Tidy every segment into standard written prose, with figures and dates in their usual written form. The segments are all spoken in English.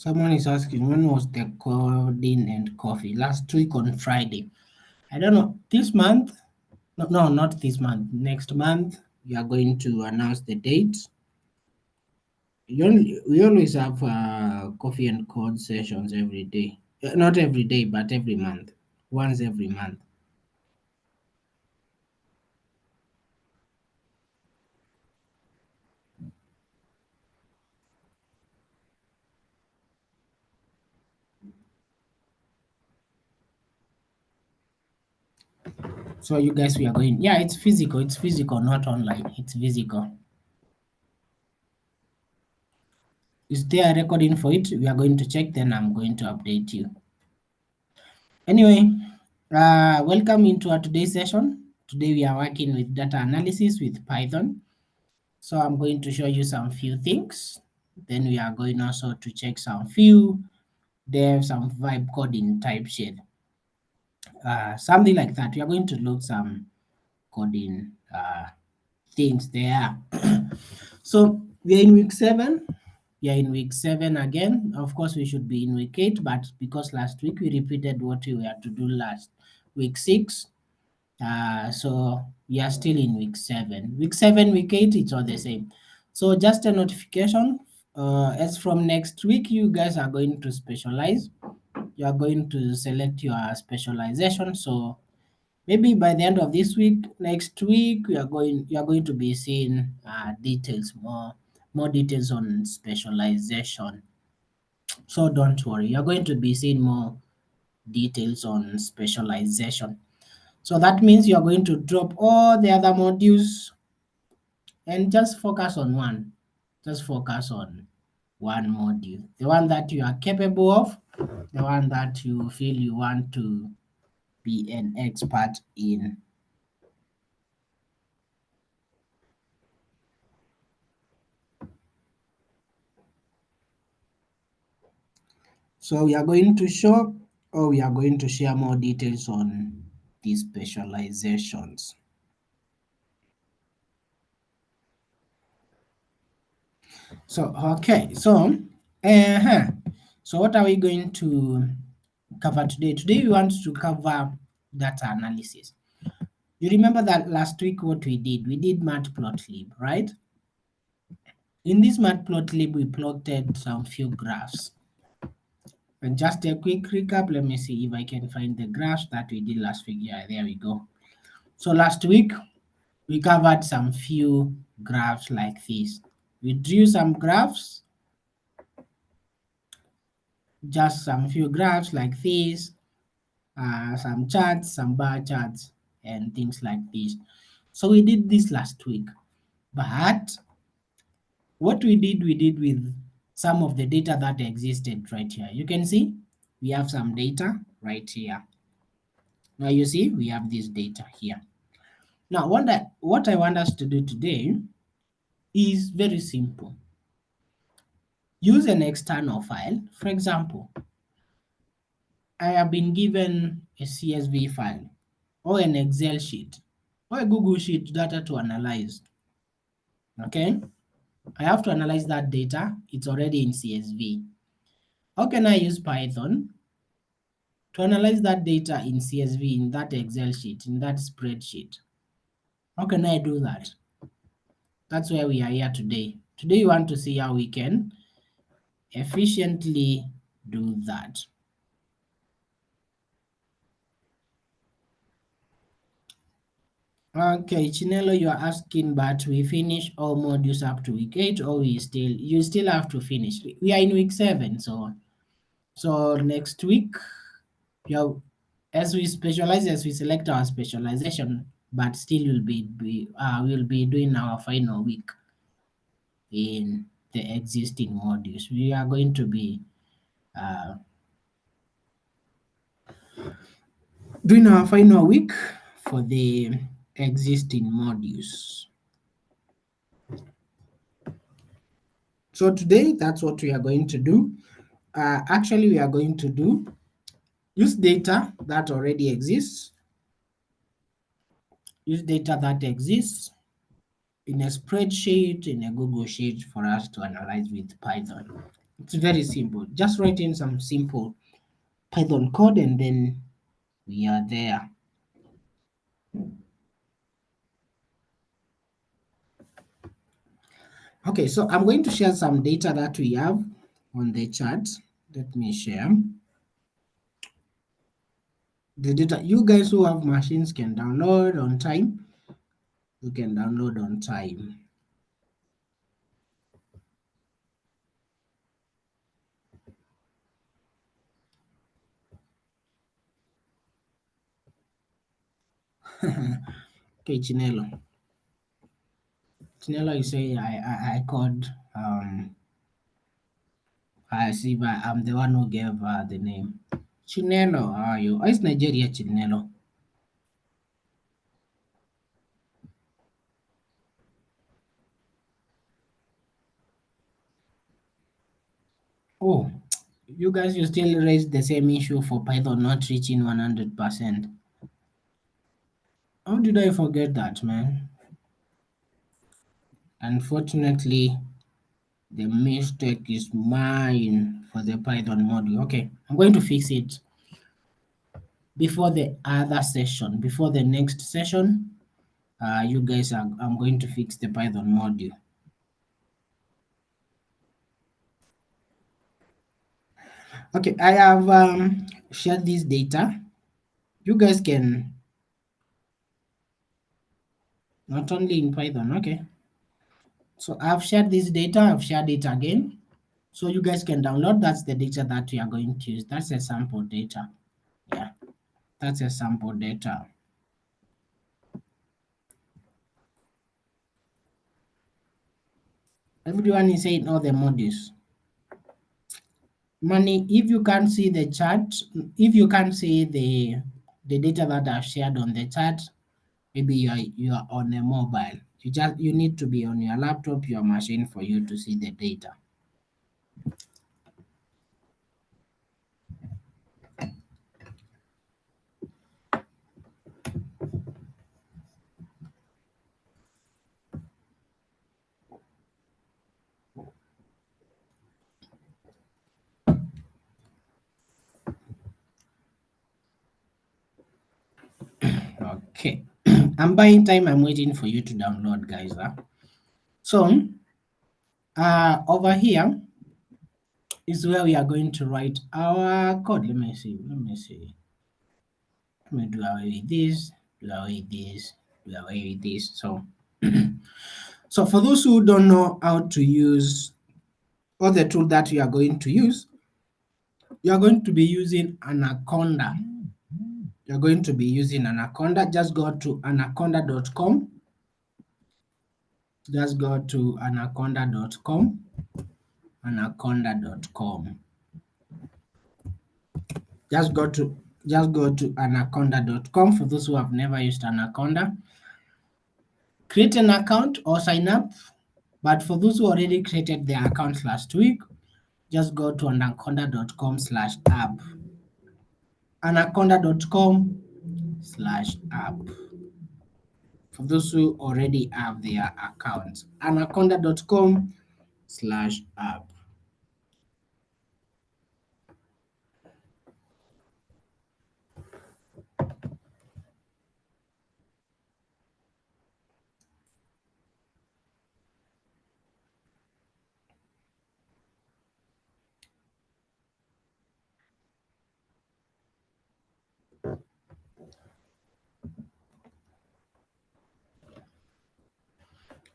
Someone is asking when was the coding and coffee? Last week on Friday. I don't know. This month? No, not this month. Next month, we are going to announce the dates. We always have coffee and code sessions every day. Not every day, but every month. Once every month. So you guys, we are going. Yeah, it's physical. It's physical, not online. It's physical. Is there a recording for it? We are going to check. Then I'm going to update you. Anyway, welcome into our today's session. Today we are working with data analysis with Python. So I'm going to show you some few things. Then we are going also to check some few dev, some vibe coding type shit. Something like that. We are going to look some coding things there. So we are in week 7. We are in week 7 again. Of course, we should be in week 8, but because last week we repeated what we were to do last week 6, so we are still in week 7. Week 7, week 8, it's all the same. So just a notification, as from next week, you guys are going to specialize. You are going to select your specialization. So maybe by the end of this week, next week, you are going to be seeing details, more details on specialization. So don't worry, you're going to be seeing more details on specialization. So that means you're going to drop all the other modules and just focus on one. Just focus on one module, the one that you are capable of, the one that you feel you want to be an expert in. So we are going to show, or we are going to share more details on these specializations. So, okay, so what are we going to cover today? Today we want to cover data analysis. You remember that last week what we did? We did matplotlib, right? In this matplotlib, we plotted some few graphs. And just a quick recap, let me see if I can find the graphs that we did last week. Yeah, there we go. So last week, we covered some few graphs like this. We drew some graphs, just some few graphs like this, some charts, some bar charts, and things like this. So we did this last week. But what we did with some of the data that existed right here. You can see we have some data right here. Now you see we have this data here. Now what I want us to do today is very simple. Use an external file. For example, I have been given a CSV file or an Excel sheet or a Google Sheet data to analyze. Okay, I have to analyze that data. It's already in CSV. How can I use Python to analyze that data in CSV, in that Excel sheet, in that spreadsheet? How can I do that? That's why we are here today. Today we want to see how we can efficiently do that. Okay, Chinelo, you are asking, but we finish all modules up to week 8, or you still have to finish. We are in week 7, so next week, as we select our specialization, but still we'll be doing our final week in the existing modules. We are going to be uh, doing our final week for the existing modules. So today, that's what we are going to do. Actually, we are going to use data that already exists. Use data that exists in a spreadsheet, in a Google Sheet for us to analyze with Python. It's very simple. Just write in some simple Python code and then we are there. Okay, so I'm going to share some data that we have on the chat. Let me share the data. You guys who have machines can download on time. You can download on time. Okay, Chinelo. Chinelo is saying I called I see, but I'm the one who gave the name. Chinelo, how are you? Oh, it's Nigeria, Chinelo. Oh, you guys, you still raise the same issue for Python not reaching 100%. How did I forget that, man? Unfortunately, the mistake is mine for the Python module. Okay, I'm going to fix it before the other session, before the next session. You guys are, I'm going to fix the Python module. Okay, I have shared this data. You guys can not only in Python, okay. So I've shared this data, I've shared it again. So you guys can download, that's the data that we are going to use. That's a sample data. Yeah, that's a sample data. Everyone is saying all the modules. Money, if you can't see the chart, if you can't see the data that I've shared on the chart, maybe you are on a mobile. You need to be on your laptop, your machine for you to see the data. Okay. I'm buying time, I'm waiting for you to download, guys. So over here is where we are going to write our code. Let me see. Let me do away with this, do away with this, do away with this. So so for those who don't know how to use all the tool that we are going to use, you are going to be using Anaconda. You're going to be using Anaconda. Just go to anaconda.com. Just go to anaconda.com. Anaconda.com. Just go to anaconda.com for those who have never used Anaconda. Create an account or sign up. But for those who already created their account last week, just go to anaconda.com/app. Anaconda.com/app. For those who already have their accounts, anaconda.com/app.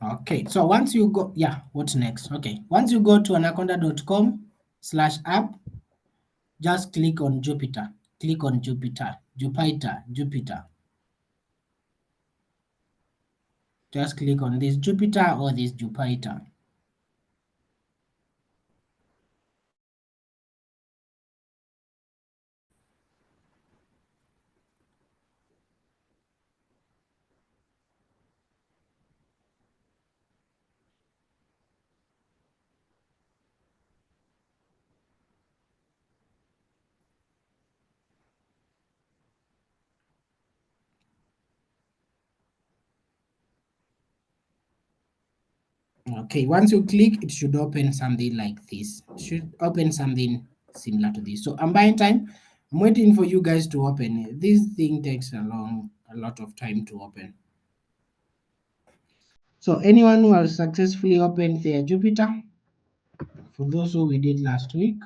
Okay, so once you go, yeah, what's next? Okay, once you go to anaconda.com/app, just click on Jupyter. Click on Jupyter. Jupyter. Just click on this Jupyter or this Jupyter. Okay, once you click, it should open something like this. It should open something similar to this. So I'm buying time. I'm waiting for you guys to open it. This thing takes a lot of time to open. So anyone who has successfully opened their Jupyter, for those who we did last week,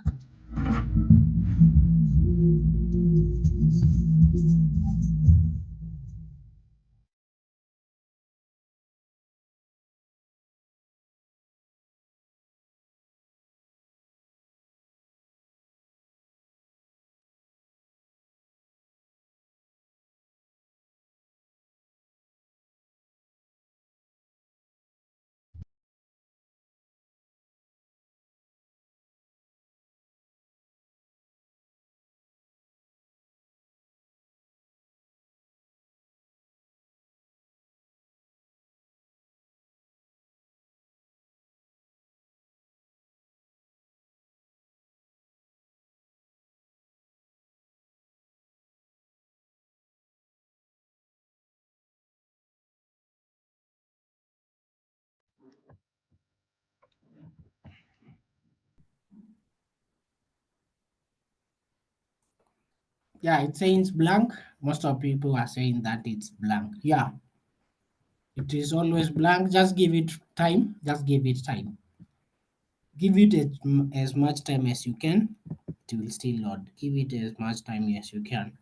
yeah, it says blank. Most of people are saying that it's blank. Yeah, it is always blank. Just give it time. Just give it time. Give it as much time as you can. It will still load. Give it as much time as you can.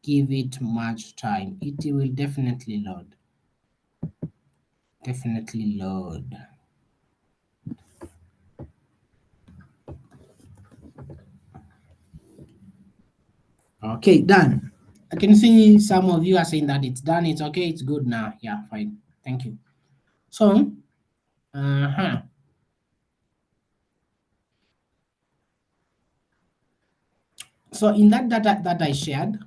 Give it much time. It will definitely load. Definitely load. Okay, done. I can see some of you are saying that it's done. It's okay. It's good now. Yeah, fine. Thank you. So, uh-huh. So in that data that I shared,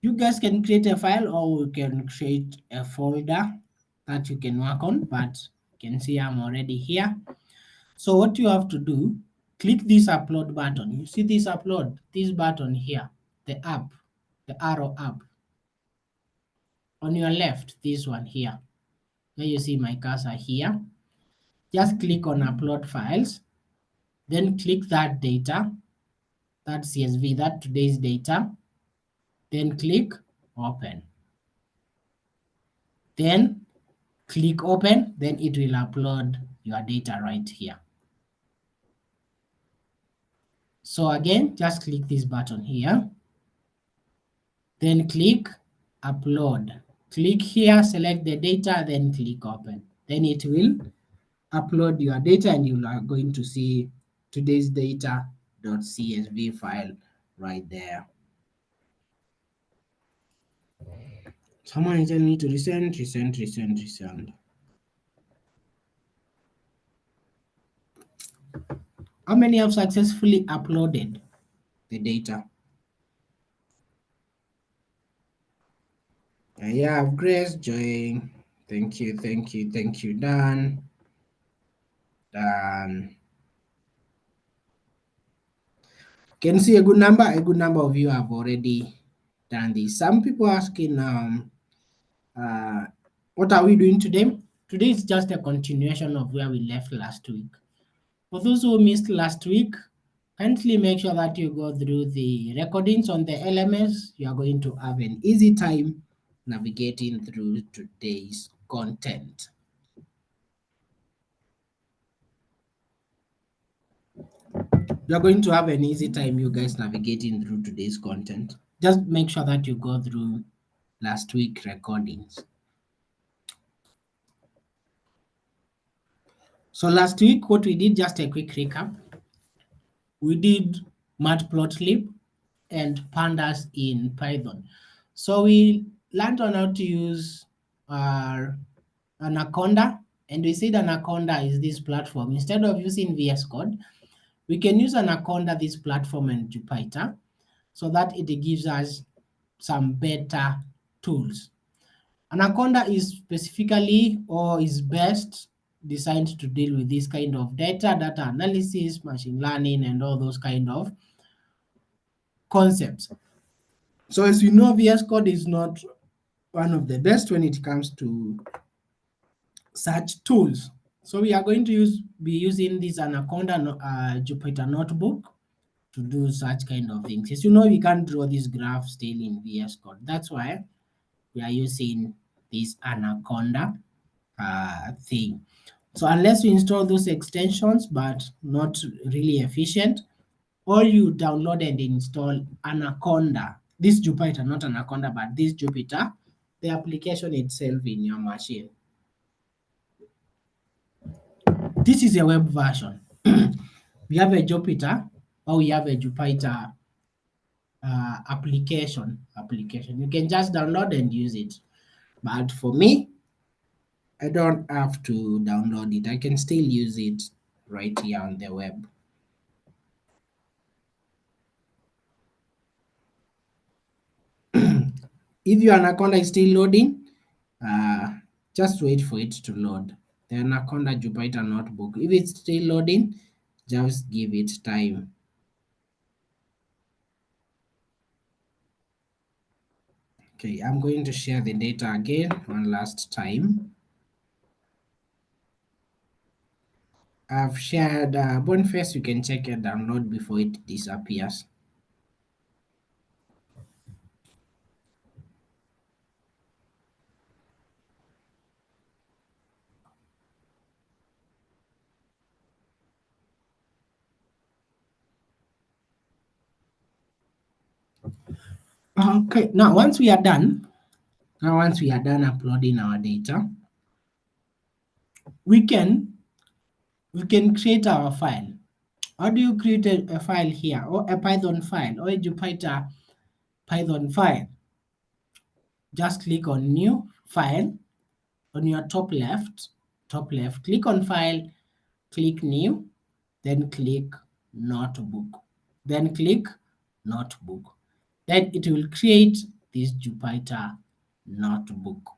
you guys can create a file or we can create a folder that you can work on, but you can see I'm already here. So what you have to do, click this upload button. You see this upload, this button here, the app, the arrow up. On your left, this one here, where you see my cursor here. Just click on upload files, then click that data, that CSV, that today's data, then click open. Then click open, then it will upload your data right here. So again, just click this button here, then click upload. Click here, select the data, then click open. Then it will upload your data and you are going to see today's data.csv file right there. Someone is telling me to resend. How many have successfully uploaded the data? Yeah, Grace, Joy. Thank you, Dan. Dan. Can see a good number of you have already done this. Some people asking, uh, what are we doing today? Today is just a continuation of where we left last week. For those who missed last week, kindly make sure that you go through the recordings on the LMS. You are going to have an easy time navigating through today's content. You're going to have an easy time, you guys, navigating through today's content. Just make sure that you go through last week recordings. So last week, what we did, just a quick recap. We did matplotlib and pandas in Python. So we learned on how to use Anaconda, and we said Anaconda is this platform. Instead of using VS Code, we can use Anaconda, this platform, and Jupyter, so that it gives us some better tools. Anaconda is specifically or is best designed to deal with this kind of data analysis, machine learning, and all those kind of concepts. So as you know, VS Code is not one of the best when it comes to search tools. So we are going to be using this Anaconda Jupyter notebook to do such kind of things. As you know, we can't draw this graph still in VS Code. That's why we are using this Anaconda thing. So unless you install those extensions, but not really efficient, or you download and install Anaconda, this Jupyter, not Anaconda, but this Jupyter, the application itself in your machine. This is a web version. We have a Jupyter, or we have a Jupyter application. You can just download and use it. But for me, I don't have to download it. I can still use it right here on the web. If your Anaconda is still loading, just wait for it to load. The Anaconda Jupyter notebook. If it's still loading, just give it time. Okay, I'm going to share the data again one last time. I've shared Boniface. You can check your download before it disappears. Okay, now once we are done uploading our data, we can create our file. How do you create a file here, or a Python file, or a Jupyter Python file? Just click on new file on your top left, click on file, click new, then click notebook, then click notebook. Then it will create this Jupyter notebook.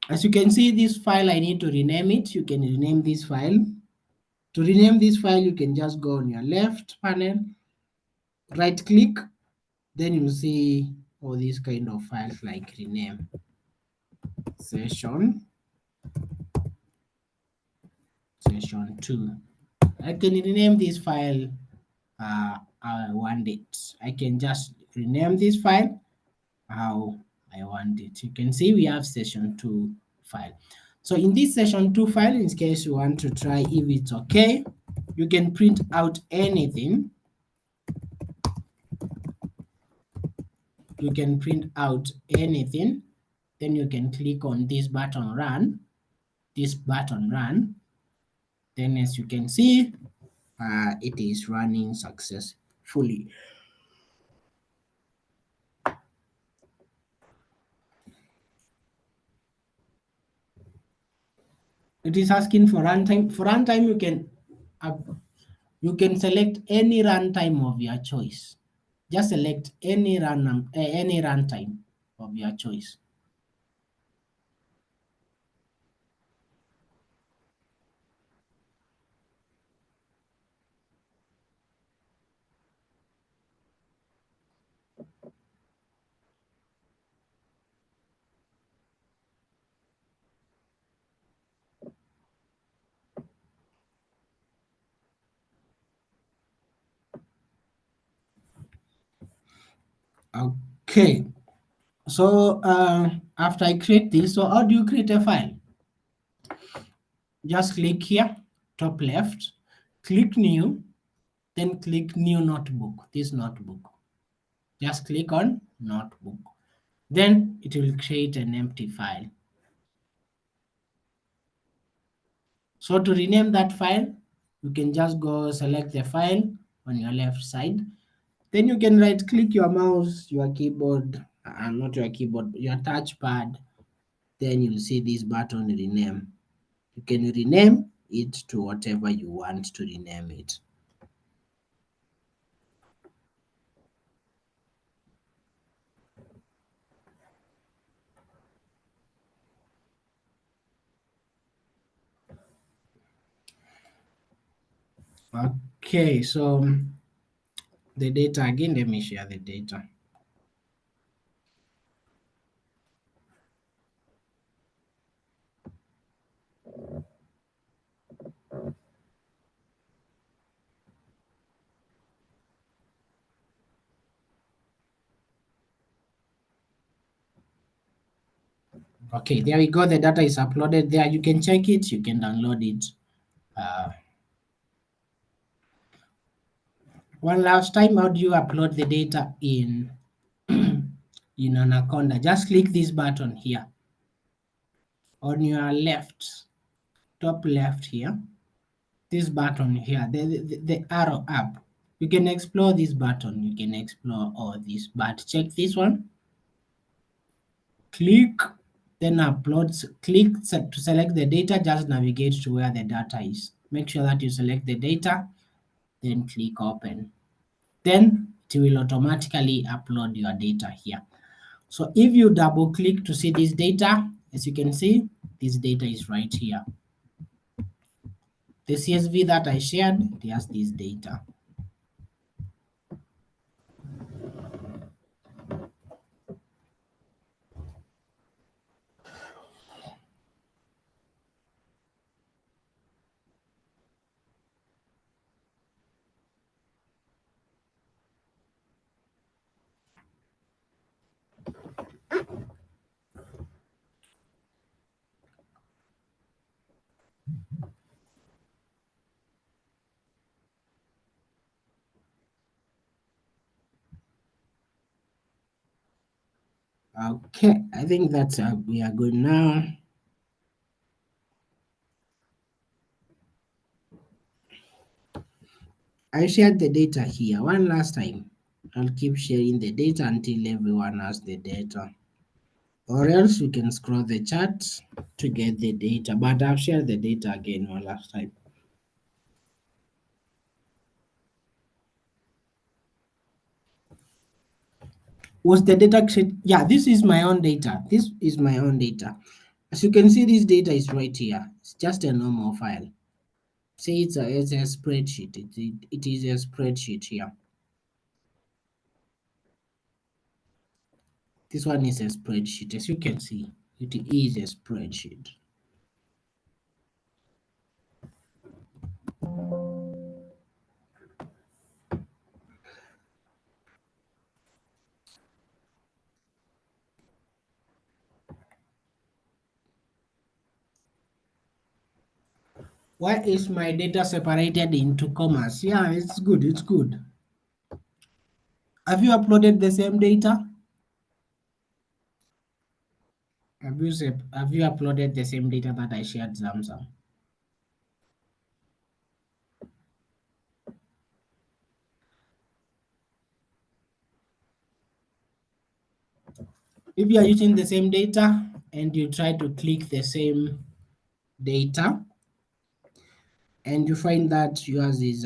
As you can see, this file, I need to rename it. You can rename this file. To rename this file, you can just go on your left panel, right click, then you'll see all these kind of files like rename session 2. I can rename this file how I want it. I can just rename this file how I want it. You can see we have session 2 file. So in this session 2 file, in case you want to try if it's okay, you can print out anything. You can print out anything. Then you can click on this button run. Then as you can see, it is running successfully. It is asking for runtime. For runtime, you can select any runtime of your choice. Just select any runtime of your choice. Okay, so after I create this, so how do you create a file? Just click here, top left, click new, then click new notebook, this notebook. Just click on notebook. Then it will create an empty file. So to rename that file, you can just go select the file on your left side. Then you can right click your mouse, your keyboard, not your keyboard, your touchpad. Then you'll see this button rename. You can rename it to whatever you want to rename it. Okay, so the data again, let me share the data. Okay, there we go. The data is uploaded there. You can check it. You can download it. One last time, how do you upload the data in in Anaconda? Just click this button here on your left, top left here. This button here, the arrow up. You can explore this button. You can explore all this, but check this one. Click, then uploads. Click to select the data. Just navigate to where the data is. Make sure that you select the data, then click open. Then it will automatically upload your data here. So if you double click to see this data, as you can see, this data is right here. The CSV that I shared, it has this data. Okay, I think that's we are good now. I shared the data here one last time. I'll keep sharing the data until everyone has the data. Or else you can scroll the chart to get the data, but I've shared the data again one last time. Was the data created? Yeah, this is my own data. This is my own data. As you can see, this data is right here. It's just a normal file. Say it's a spreadsheet. It is a spreadsheet here. This one is a spreadsheet. As you can see, it is a spreadsheet. Why is my data separated into commas? Yeah, it's good. It's good. Have you uploaded the same data? Have you uploaded the same data that I shared, Zamzam? If you are using the same data and you try to click the same data and you find that yours is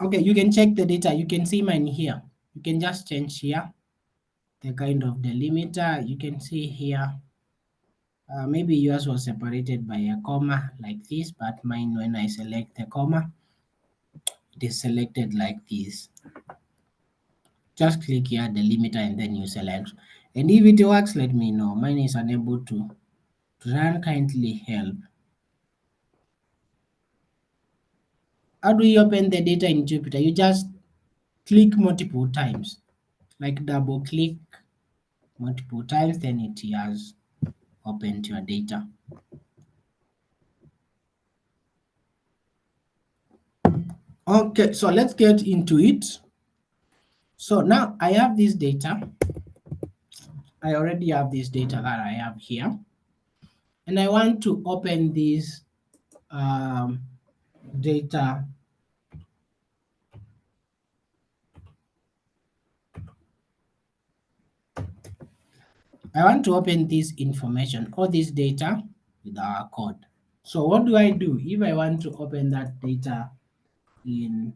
okay, you can check the data. You can see mine here. You can just change here the kind of delimiter. You can see here. Maybe yours was separated by a comma like this, but mine, when I select the comma, it is selected like this. Just click here, delimiter, and then you select. And if it works, let me know. Mine is unable to run. Kindly help. How do you open the data in Jupyter? You just click multiple times, like double click multiple times, then it has opened your data. Okay, so let's get into it. So now I have this data. I already have this data that I have here. And I want to open this data. I want to open this information or this data with our code. So what do I do if I want to open that data in?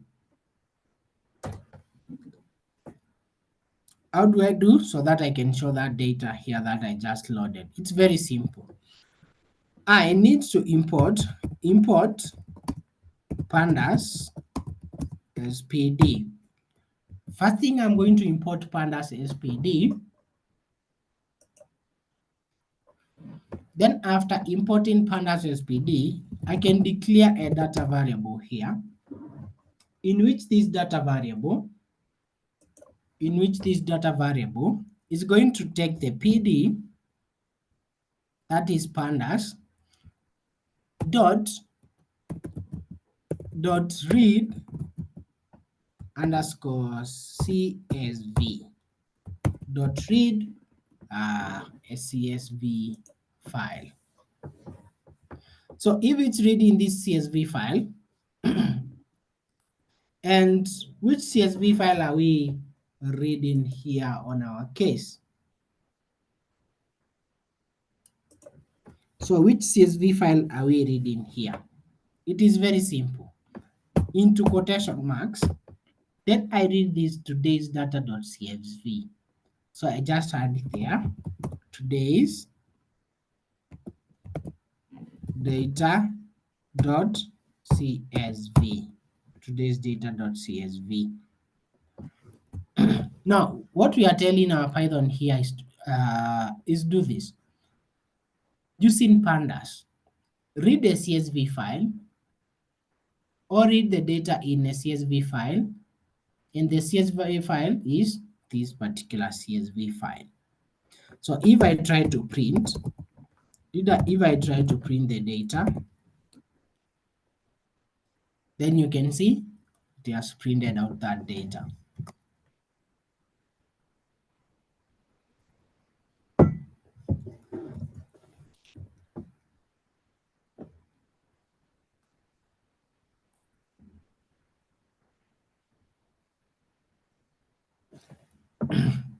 How do I do so that I can show that data here that I just loaded? It's very simple. I need to import pandas spd. First thing, I'm going to import pandas spd. Then after importing pandas spd, I can declare a data variable here in which this data variable is going to take the PD, that is pandas, dot read underscore CSV dot read a CSV file. So if it's reading this CSV file, and which CSV file are we reading here on our case? So which CSV file are we reading here? It is very simple. Into quotation marks, then I read this today's data.csv. So I just add it there, today's data.csv, today's data.csv. Now, what we are telling our Python here is do this. Using pandas, read a CSV file or read the data in a CSV file, and the CSV file is this particular CSV file. So if I try to print, the data, then you can see it has printed out that data.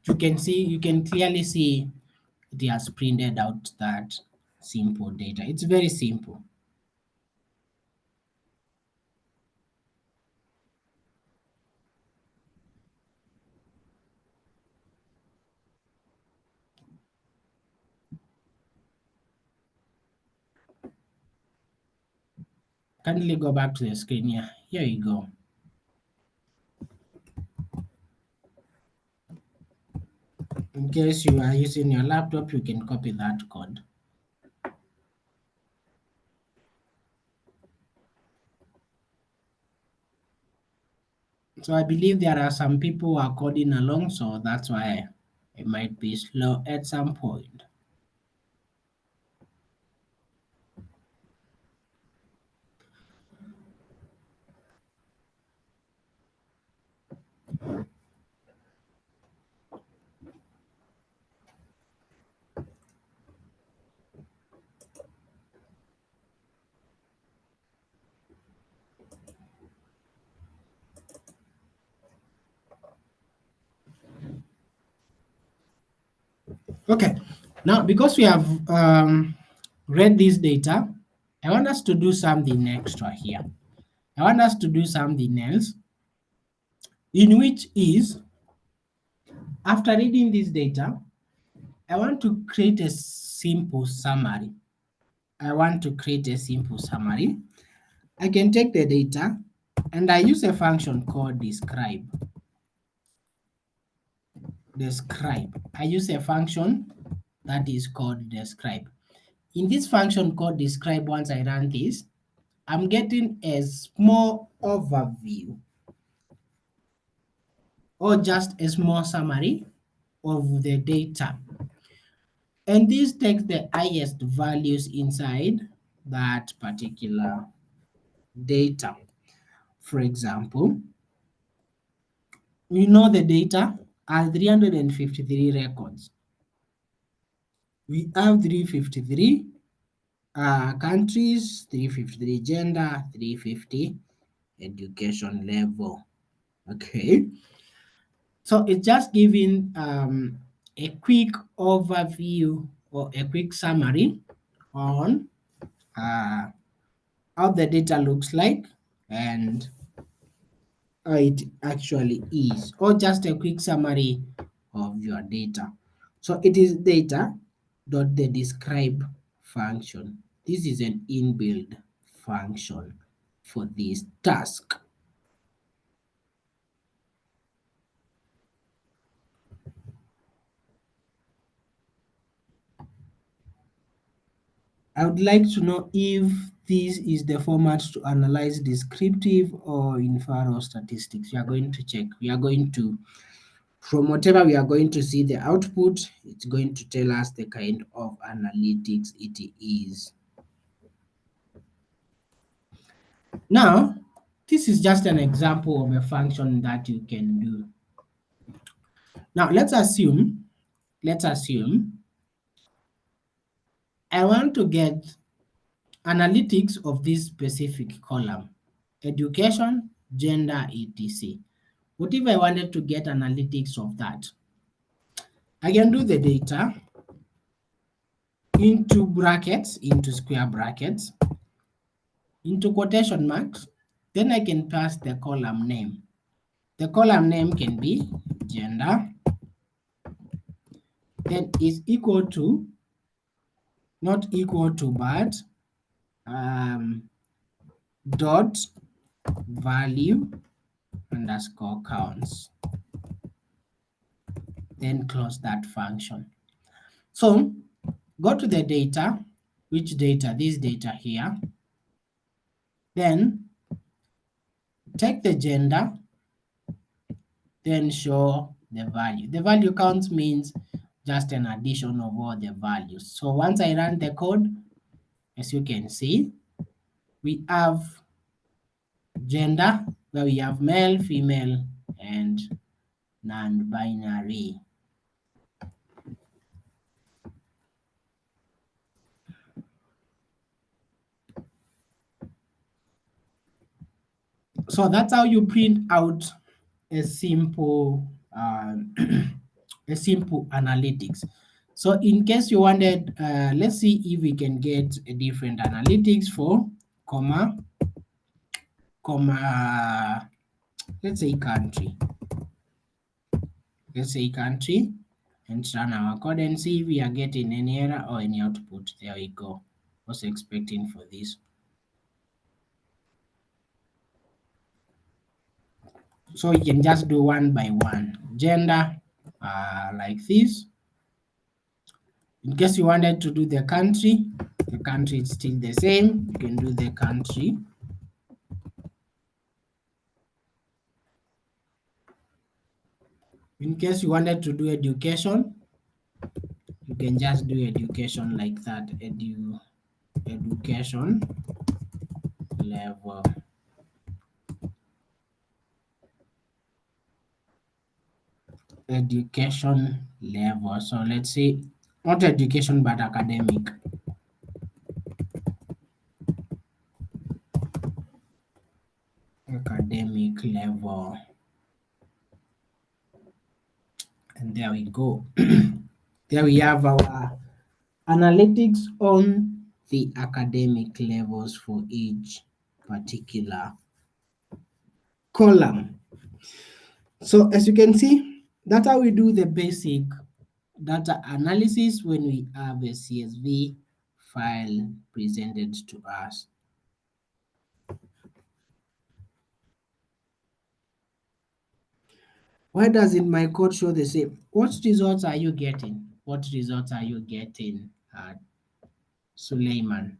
You can clearly see it has printed out that simple data. It's very simple. Kindly go back to the screen here. Here you go. In case you are using your laptop, you can copy that code. So I believe there are some people who are coding along, so that's why it might be slow at some point. Okay, now because we have read this data, I want us to do something extra here. I want us to do something else, in which is, after reading this data, I want to create a simple summary. I can take the data and I use a function called describe. I use a function that is called describe. In this function called describe, once I run this, I'm getting a small overview or just a small summary of the data. And this takes the highest values inside that particular data. For example, we know the data are 353 records. We have 353 countries, 353 gender, 350 education level. Okay. So it's just giving a quick overview or a quick summary on how the data looks like and how it actually is, or just a quick summary of your data. So it is data dot the describe function. This is an inbuilt function for this task. I would like to know if this is the format to analyze descriptive or infer statistics. We are going to check. We are going to, from whatever we are going to see the output, it's going to tell us the kind of analytics it is. Now, this is just an example of a function that you can do. Now, let's assume I want to get analytics of this specific column, education, gender, etc. What if I wanted to get analytics of that? I can do the data into brackets, into square brackets, into quotation marks, then I can pass the column name. The column name can be gender, then is equal to, not equal to, but dot value underscore counts. Then close that function. So go to the data, which data? This data here. Then take the gender, then show the value. The value counts means just an addition of all the values. So once I run the code, as you can see, we have gender, where we have male, female, and non-binary. So that's how you print out a simple a simple analytics. So in case you wanted, let's see if we can get a different analytics for comma, let's say country. Let's say country, and run our code and see if we are getting any error or any output. There we go. Was expecting for this. So you can just do one by one. Gender, like this. In case you wanted to do the country is still the same. You can do the country. In case you wanted to do education, you can just do education like that. Education level. Education level. So let's say not education but academic. Academic level. And there we go. There we have our analytics on the academic levels for each particular column. So as you can see, that's how we do the basic data analysis when we have a CSV file presented to us. Why doesn't my code show the same? What results are you getting? What results are you getting, Suleiman?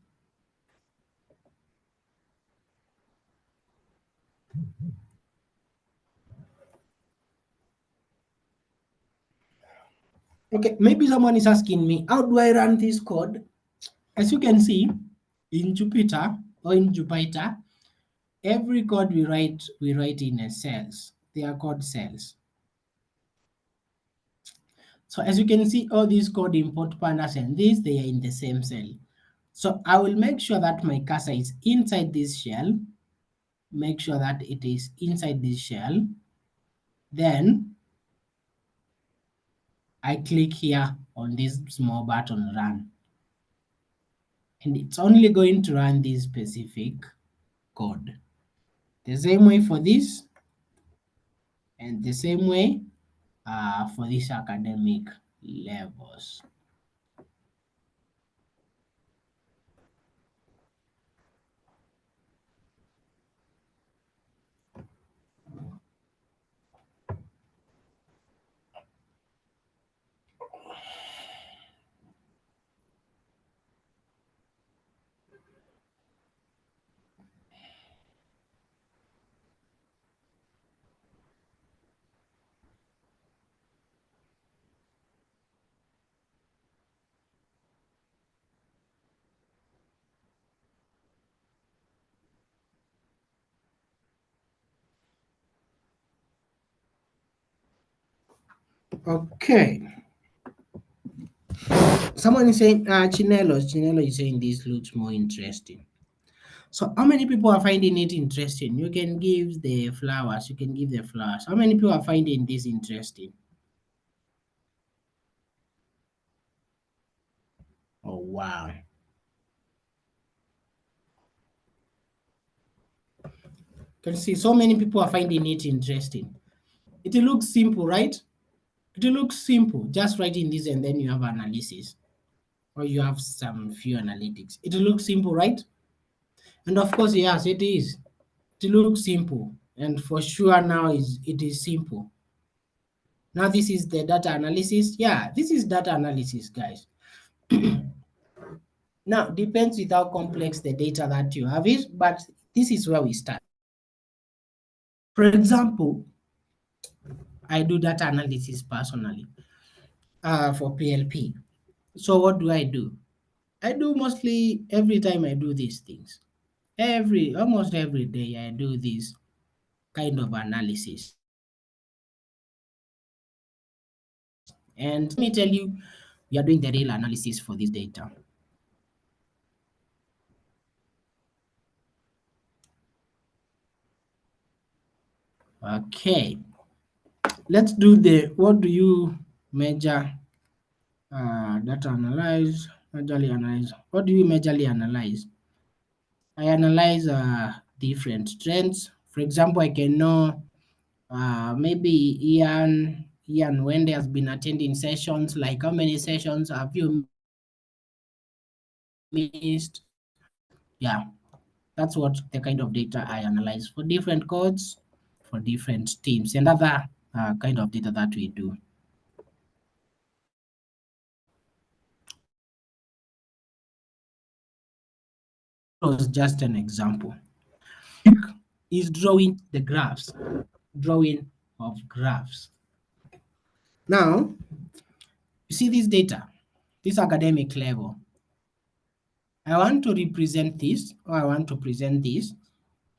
Okay, maybe someone is asking me, how do I run this code? As you can see, in Jupyter or in Jupyter, every code we write in a cells. They are called cells. So as you can see, all these code import pandas and this, they are in the same cell. So I will make sure that my cursor is inside this shell. Make sure that it is inside this shell. Then I click here on this small button, run. And it's only going to run this specific code. The same way for this, and the same way for these academic levels. Okay. Someone is saying, Chinelo is saying this looks more interesting. So how many people are finding it interesting? You can give the flowers. You can give the flowers. How many people are finding this interesting? Oh wow. Can see so many people are finding it interesting. It looks simple, right? It looks simple. Just writing this and then you have analysis. Or you have some few analytics. It looks simple, right? And of course, yes, it is. It looks simple. And for sure now it is simple. Now this is the data analysis. Yeah, this is data analysis, guys. Now, depends with how complex the data that you have is, but this is where we start. For example, I do data analysis personally for PLP. So what do? I do mostly every time I do these things. Almost every day I do this kind of analysis. And let me tell you, we are doing the real analysis for this data. Okay, let's do what do you measure data analyze, majorly analyze. What do you majorly analyze? I analyze different trends. For example, I can know maybe Ian when there has been attending sessions, like how many sessions have you missed? Yeah, that's what the kind of data I analyze for different codes, for different teams, and other kind of data that we do. Was just an example. Is drawing the graphs, drawing of graphs. Now, you see this data, this academic level. I want to represent this, or I want to present this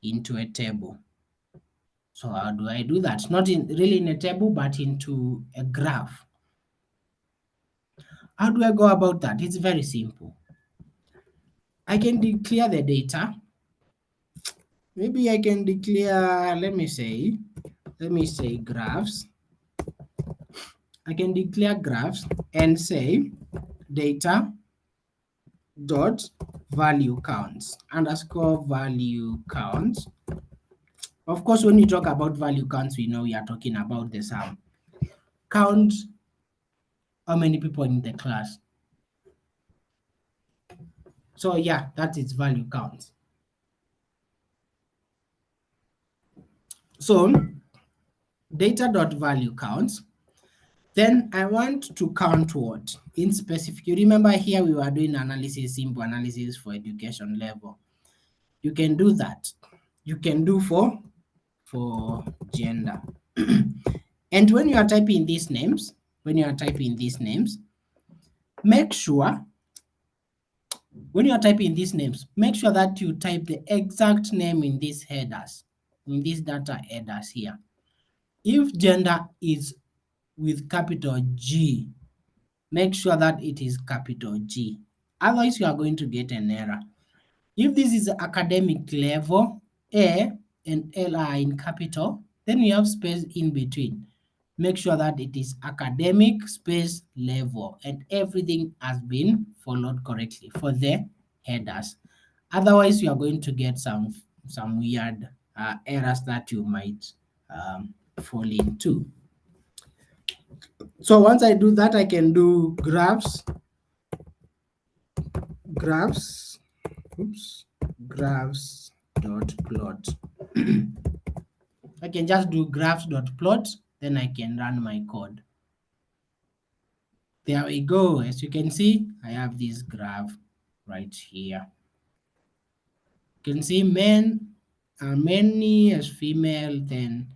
into a table. So how do I do that? Not really in a table, but into a graph. How do I go about that? It's very simple. I can declare the data. Maybe I can declare, let me say graphs. I can declare graphs and say data dot value counts underscore value counts. Of course, when we talk about value counts, we know we are talking about the sum. Count how many people in the class. So yeah, that is value counts. So data dot value counts. Then I want to count what? In specific, you remember here we were doing analysis, simple analysis for education level. You can do that. You can do for gender. And when you are typing these names, make sure when you are typing these names, make sure that you type the exact name in these headers, in these data headers here. If gender is with capital G, make sure that it is capital G. Otherwise, you are going to get an error. If this is academic level, A and L are in capital, then you have space in between. Make sure that it is academic space level and everything has been followed correctly for the headers. Otherwise, you are going to get some weird errors that you might fall into. So once I do that, I can do graphs, graphs dot plot. I can just do graphs dot plot, then I can run my code. There we go. As you can see, I have this graph right here. You can see men are many as female, then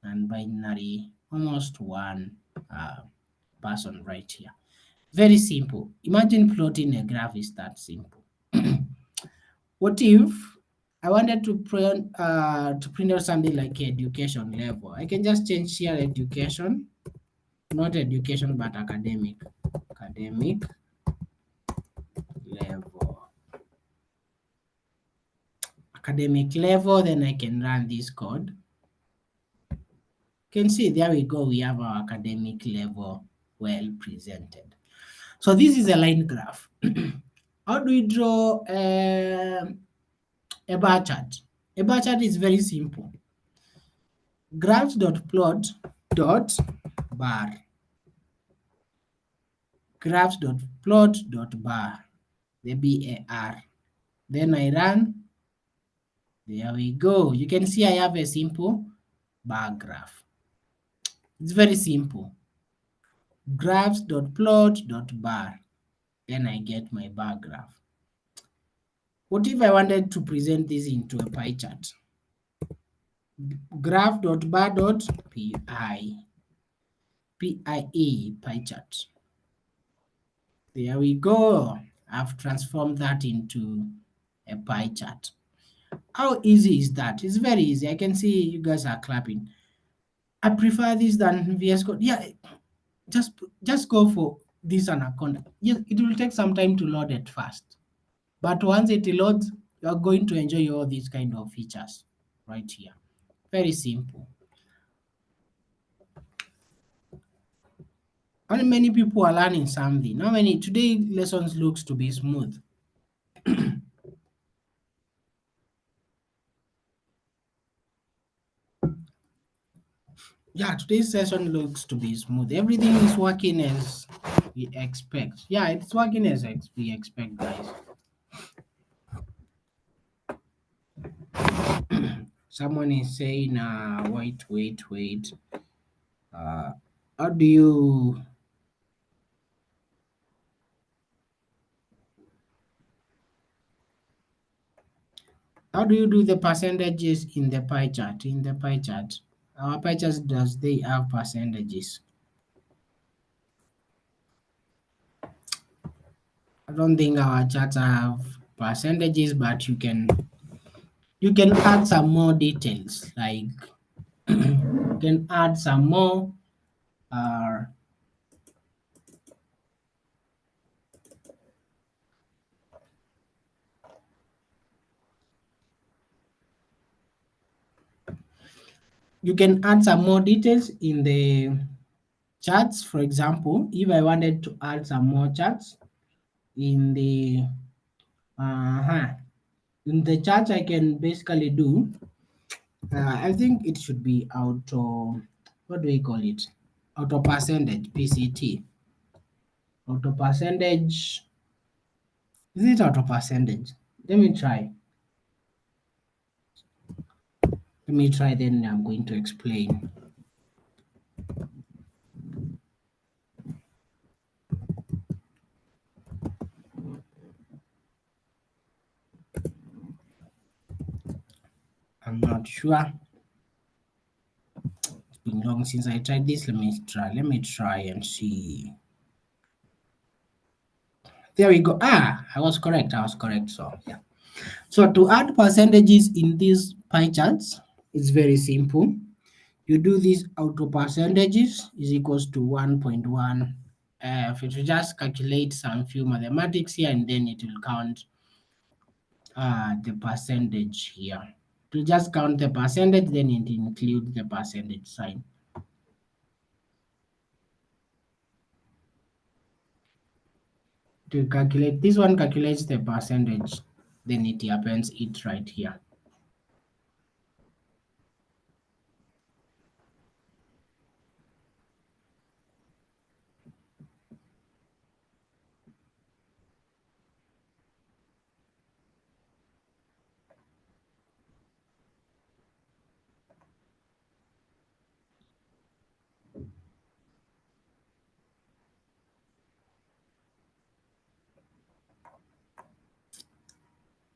non-binary, almost one person right here. Very simple. Imagine plotting a graph is that simple. What if I wanted to print out something like education level? I can just change here education not education, but academic level. Academic level, then I can run this code. You can see there we go, we have our academic level well presented. So this is a line graph. How do we draw a bar chart? A bar chart is very simple. Graphs.plot dot bar. Graphs.plot dot bar. The BAR. Then I run. There we go. You can see I have a simple bar graph. It's very simple. Graphs.plot dot bar. Then I get my bar graph. What if I wanted to present this into a pie chart? Graph.bar.pie. PIE pie chart. There we go. I've transformed that into a pie chart. How easy is that? It's very easy. I can see you guys are clapping. I prefer this than VS Code. Yeah, just go for this Anaconda. Yes, it will take some time to load it fast. But once it loads, you're going to enjoy all these kind of features right here. Very simple. And many people are learning something. How many today lessons looks to be smooth? Yeah, today's session looks to be smooth. Everything is working as we expect. Yeah, it's working as we expect, guys. Someone is saying, wait. Uh, how do you do the percentages in the pie chart? In the pie chart, our pie charts, does they have percentages? I don't think our charts have percentages, but you can add some more details, like you can add some more uh, you can add some more details in the charts. For example, if I wanted to add some more charts in the chart, I can basically do I think it should be auto, what do we call it? Auto percentage, PCT. Auto percentage, is it auto percentage? Let me try. Then I'm going to explain. I'm not sure. It's been long since I tried this. Let me try and see. There we go. I was correct. So yeah. So to add percentages in these pie charts, it's very simple. You do this auto percentages is equals to 1.1. If it will just calculate some few mathematics here, and then it will count the percentage here. It will just count the percentage, then it includes the percentage sign. To calculate, this one calculates the percentage, then it happens it right here.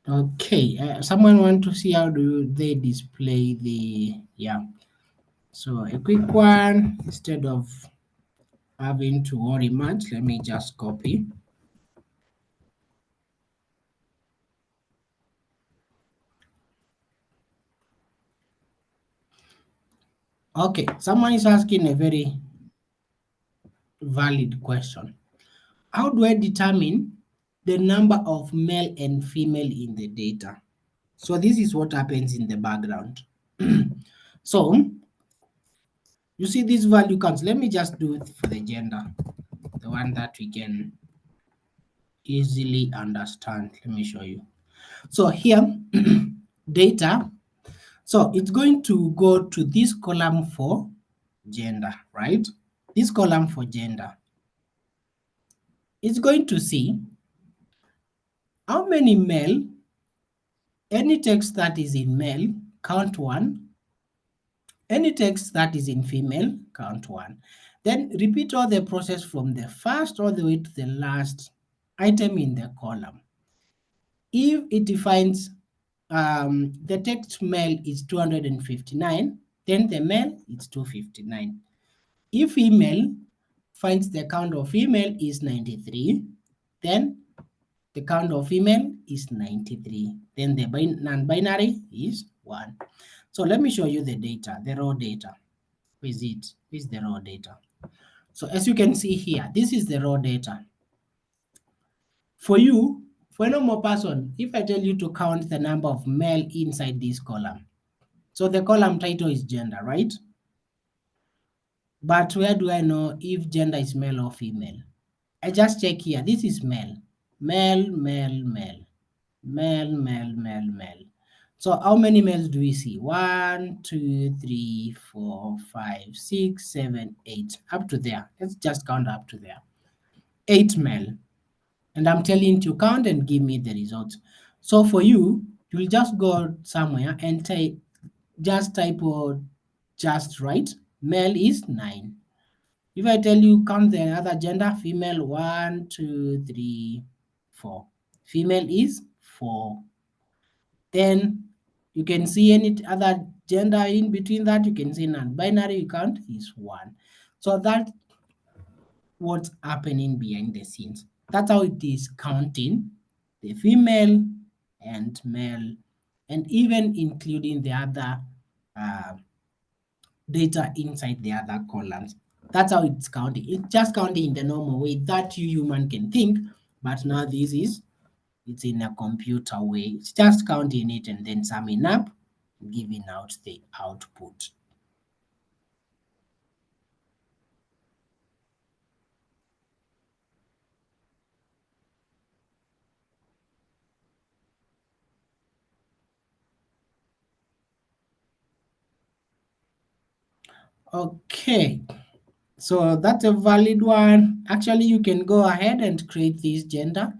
Okay, someone want to see how do they display the, yeah. So a quick one, instead of having to worry much, let me just copy. Okay, someone is asking a very valid question. How do I determine the number of male and female in the data? So this is what happens in the background. So you see this value counts. Let me just do it for the gender, the one that we can easily understand. Let me show you. So here, data. So it's going to go to this column for gender, right? This column for gender. It's going to see how many male, any text that is in male, count 1. Any text that is in female, count 1. Then repeat all the process from the first all the way to the last item in the column. If it defines the text male is 259, then the male is 259. If female finds the count of female is 93, then the count of female is 93. Then the non-binary is 1. So let me show you the data, the raw data. Where is it? Where is the raw data? So as you can see here, this is the raw data. For you, for a normal person, if I tell you to count the number of male inside this column, so the column title is gender, right? But where do I know if gender is male or female? I just check here. This is male. Male, male, male. Male, male, male, male. So how many males do we see? 1, 2, 3, 4, 5, 6, 7, 8. Up to there. Let's just count up to there. 8 male. And I'm telling you to count and give me the results. So for you, you'll just go somewhere and just type just right. Male is 9. If I tell you count the other gender, female 1, 2, 3, 4. Female is 4. Then you can see any other gender in between that. You can see non-binary, you count is 1. So that's what's happening behind the scenes. That's how it is counting the female and male, and even including the other data inside the other columns. That's how it's counting. It's just counting in the normal way that you human can think, but now it's in a computer way. It's just counting it and then summing up, giving out the output. Okay, so that's a valid one. Actually, you can go ahead and create this gender.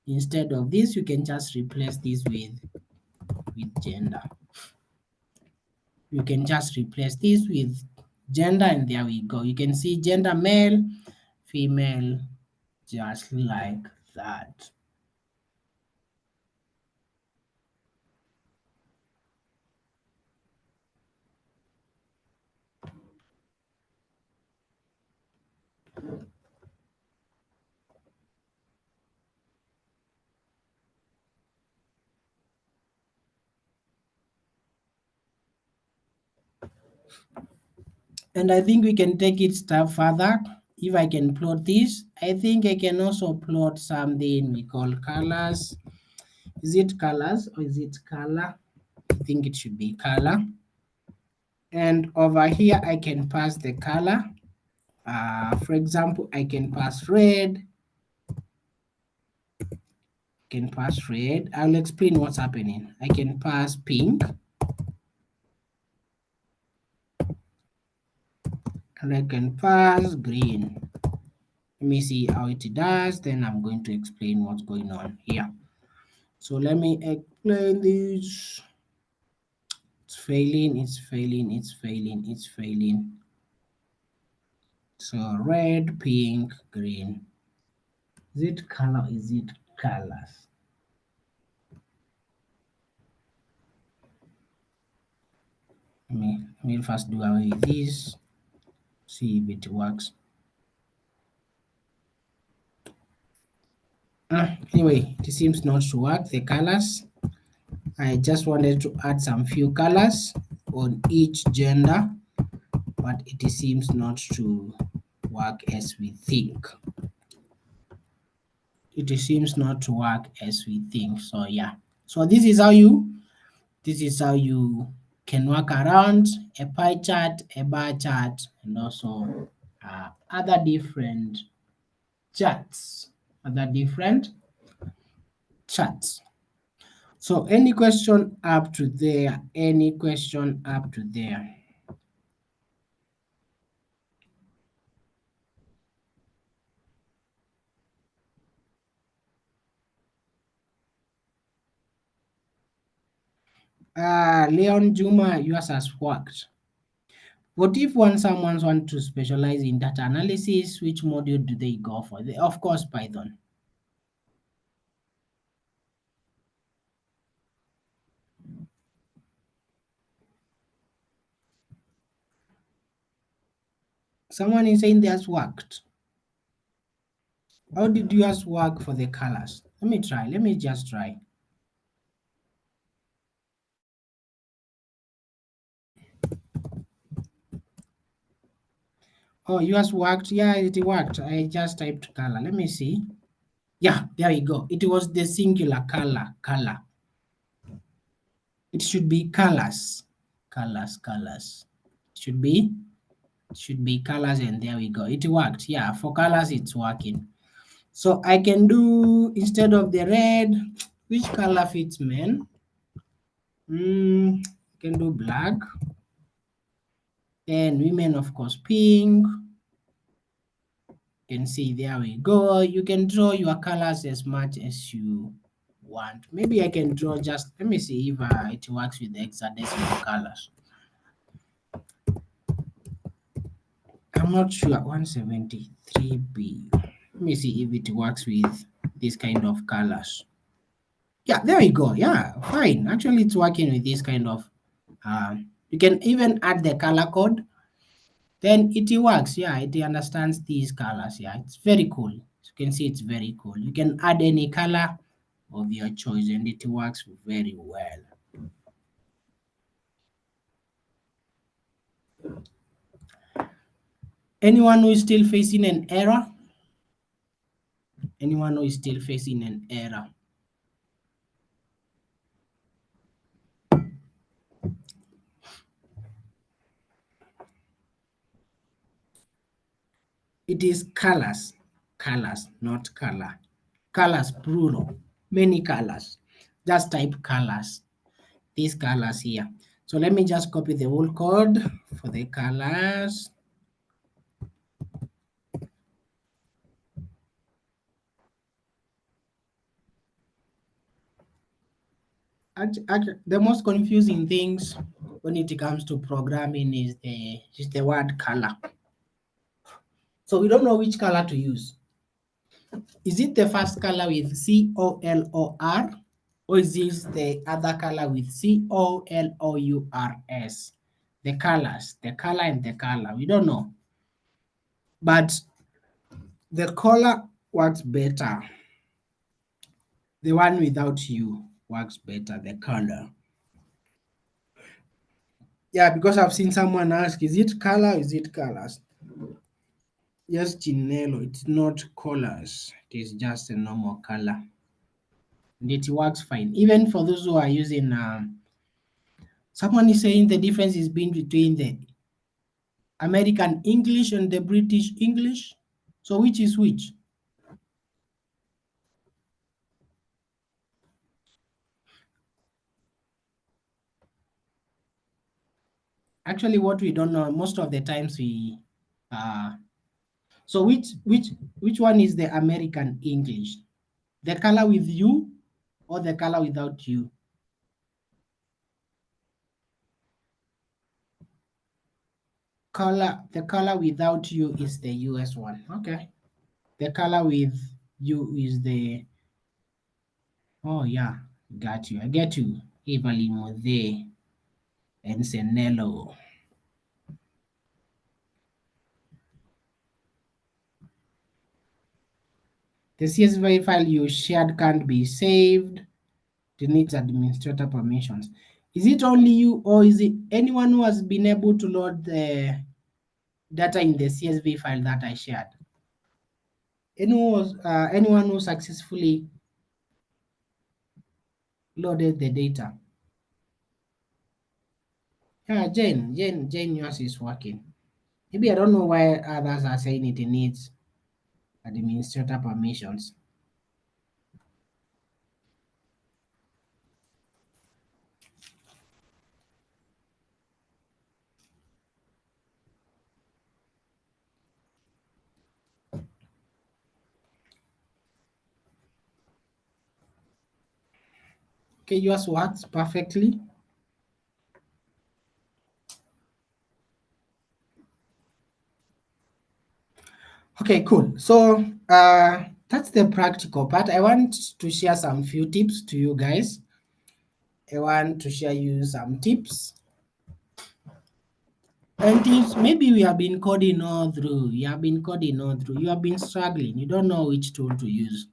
Instead of this, you can just replace this with gender. You can just replace this with gender, and there we go. You can see gender male, female, just like that. And I think we can take it step further. If I can plot this, I think I can also plot something we call colors. Is it colors or is it color? I think it should be color. And over here, I can pass the color. For example, I can pass red. I'll explain what's happening. I can pass pink. And I can pass green. Let me see how it does. Then I'm going to explain what's going on here. So let me explain this. It's failing. So red, pink, green. Is it color? Is it colors? Let me first do away with this. See if it works. Anyway, it seems not to work. The colors. I just wanted to add some few colors on each gender, but it seems not to work as we think. It seems not to work as we think. So yeah. So this is how you can work around a pie chart, a bar chart, and also other different charts. Other different charts. So any question up to there? Any question up to there? Leon Juma, yours has worked. What if someone wants to specialize in data analysis? Which module do they go for? Of course, Python. Someone is saying theirs worked. How did yours work for the colors? Let me try. Let me just try. Oh, yours worked. Yeah, it worked. I just typed color. Let me see. Yeah, there we go. It was the singular color. Color. It should be colors. Colors. Should be colors, and there we go. It worked. Yeah, for colors it's working. So I can do, instead of the red, which color fits men? I can do black. And women, of course, pink. You can see, there we go. You can draw your colors as much as you want. Maybe I can draw just, let me see if it works with the hexadecimal colors. I'm not sure. 173B. Let me see if it works with this kind of colors. Yeah, there we go. Yeah, fine. Actually, it's working with this kind of. You can even add the color code. Then it works. Yeah, it understands these colors. Yeah, it's very cool. As you can see, it's very cool. You can add any color of your choice, and it works very well. Anyone who is still facing an error? Anyone who is still facing an error? It is colors, not color. Colors, plural, many colors. Just type colors, these colors here. So let me just copy the whole code for the colors. The most confusing things when it comes to programming is the word color. So we don't know which color to use. Is it the first color with COLOR, or is this the other color with COLOURS? The colors, the color and the color, we don't know. But the color works better. The one without U works better, the color. Yeah, because I've seen someone ask, is it color? Is it colors? Yes, Chinelo, it's not colors. It is just a normal color. And it works fine. Even for those who are using, someone is saying the difference is between the American English and the British English. So which is which? Actually, what we don't know, most of the times so which one is the American English? The color with U or the color without U? The color without U is the US one. Okay. The color with U is the, oh yeah, got you. I get you. Evalimode and Senelo. The CSV file you shared can't be saved. It needs administrator permissions. Is it only you, or is it anyone who has been able to load the data in the CSV file that I shared. Anyone who successfully loaded the data? Yeah, Jane, yours is working. Maybe I don't know why others are saying it needs administrator permissions. Okay, yours works perfectly. Okay, cool. So that's the practical part. I want to share some few tips to you guys. I want to share you some tips. And tips, maybe we have been coding all through. You have been coding all through. You have been struggling. You don't know which tool to use.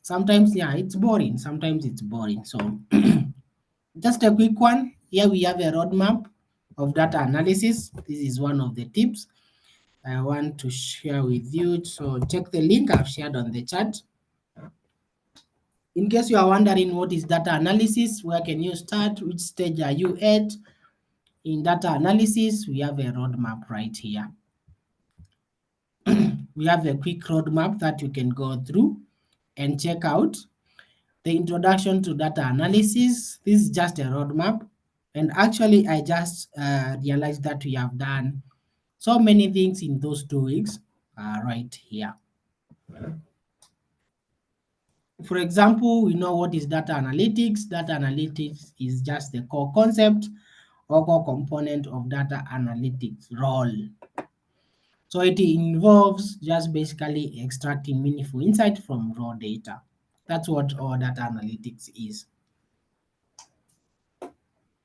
Sometimes, yeah, it's boring. Sometimes it's boring. So just a quick one. Here we have a roadmap of data analysis. This is one of the tips I want to share with you. So check the link I've shared on the chat. In case you are wondering what is data analysis, where can you start, which stage are you at in data analysis, we have a roadmap right here. We have a quick roadmap that you can go through and check out. The introduction to data analysis, this is just a roadmap. And actually, I just realized that we have done so many things in those 2 weeks right here. For example, we know what is data analytics. Data analytics is just the core concept or core component of data analytics role. So it involves just basically extracting meaningful insight from raw data. That's what all data analytics is.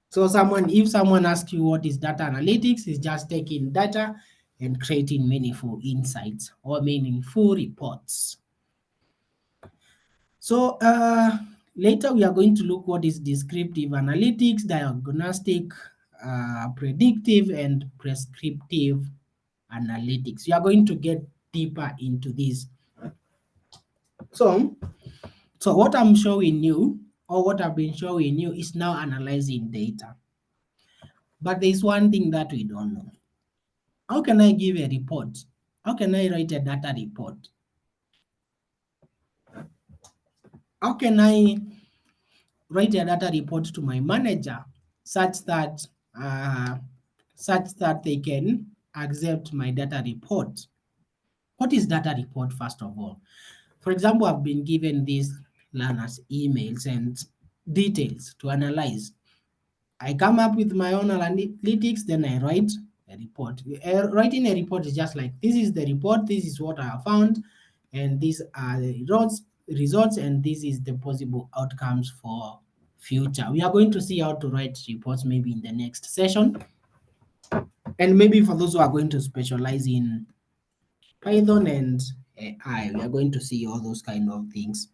So if someone asks you what is data analytics, it's just taking data and creating meaningful insights or meaningful reports. So later we are going to look what is descriptive analytics, diagnostic, predictive, and prescriptive analytics. We are going to get deeper into this. So what I'm showing you, or what I've been showing you, is now analyzing data. But there's one thing that we don't know. How can I give a report? How can I write a data report? How can I write a data report to my manager such that they can accept my data report? What is data report, first of all? For example, I've been given these learners emails and details to analyze. I come up with my own analytics, then I write a report. Writing a report is just like, this is the report, this is what I have found, and these are the results, and this is the possible outcomes for future. We are going to see how to write reports maybe in the next session. And maybe for those who are going to specialize in Python and AI, we are going to see all those kind of things.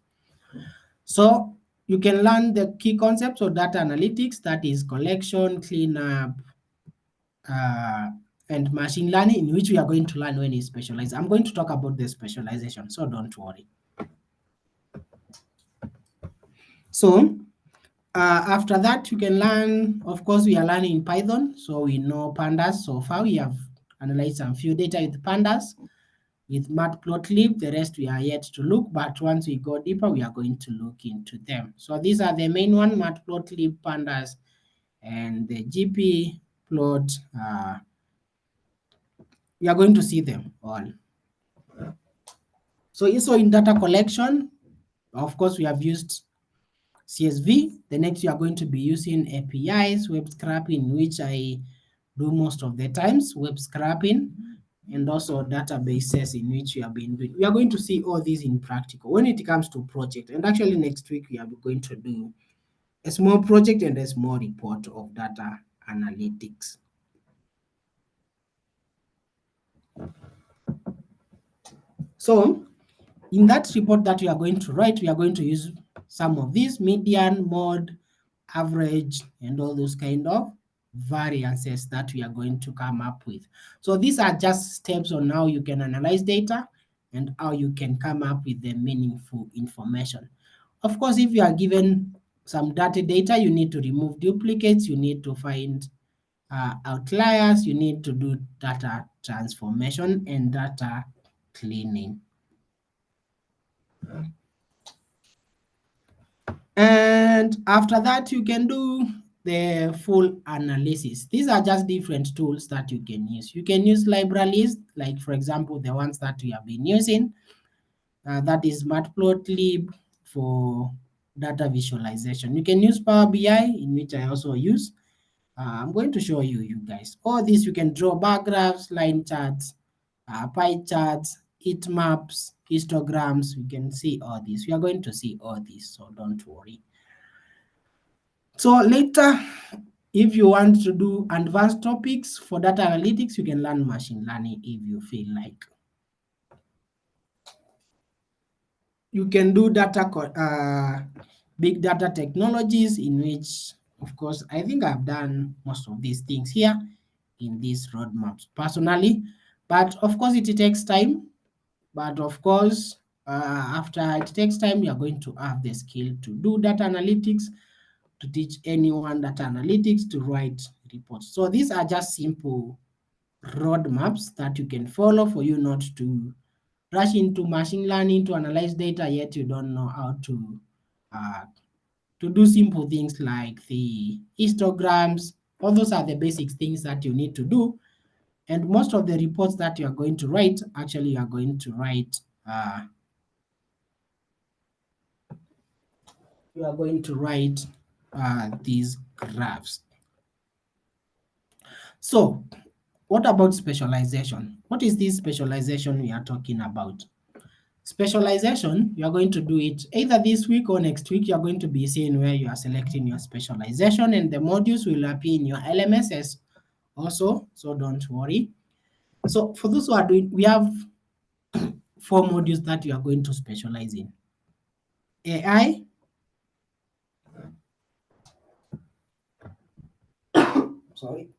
So you can learn the key concepts of data analytics, that is collection, cleanup, and machine learning, in which we are going to learn when you specialize. I'm going to talk about the specialization, so don't worry. So after that, you can learn, of course, we are learning in Python, so we know pandas. So far, we have analyzed some few data with pandas. With matplotlib, the rest we are yet to look, but once we go deeper, we are going to look into them. So these are the main one, matplotlib, pandas, and the ggplot. We are going to see them all. So also in data collection, of course, we have used CSV. The next, we are going to be using APIs, web scraping, which I do most of the times, web scraping, and also databases in which we have been doing. We are going to see all these in practical when it comes to project. And actually next week, we are going to do a small project and a small report of data analytics. So in that report that we are going to write, we are going to use some of these: median, mode, average, and all those kind of variances that we are going to come up with. So these are just steps on how you can analyze data and how you can come up with the meaningful information. Of course, if you are given some data, you need to remove duplicates, you need to find outliers, you need to do data transformation and data cleaning. And after that, you can do the full analysis. These are just different tools that you can use. You can use libraries, like for example, the ones that we have been using. That is Matplotlib for data visualization. You can use Power BI, in which I also use. I'm going to show you guys. All this, you can draw bar graphs, line charts, pie charts, heat maps, histograms. You can see all this. We are going to see all this, so don't worry. So later, if you want to do advanced topics for data analytics, you can learn machine learning if you feel like. You can do big data technologies, in which, of course, I think I've done most of these things here in these roadmaps personally, but of course it takes time. But of course, after it takes time, you are going to have the skill to do data analytics, to teach anyone data analytics, to write reports. So these are just simple roadmaps that you can follow for you not to rush into machine learning to analyze data, yet you don't know how to do simple things like the histograms. All those are the basic things that you need to do. And most of the reports that you are going to write, actually, you are going to write these graphs. So what about specialization? What is this specialization we are talking about? Specialization, you are going to do it either this week or next week. You are going to be seeing where you are selecting your specialization, and the modules will appear in your LMSs also, so don't worry. So for those who are doing, we have 4 modules that you are going to specialize in. AI, sorry,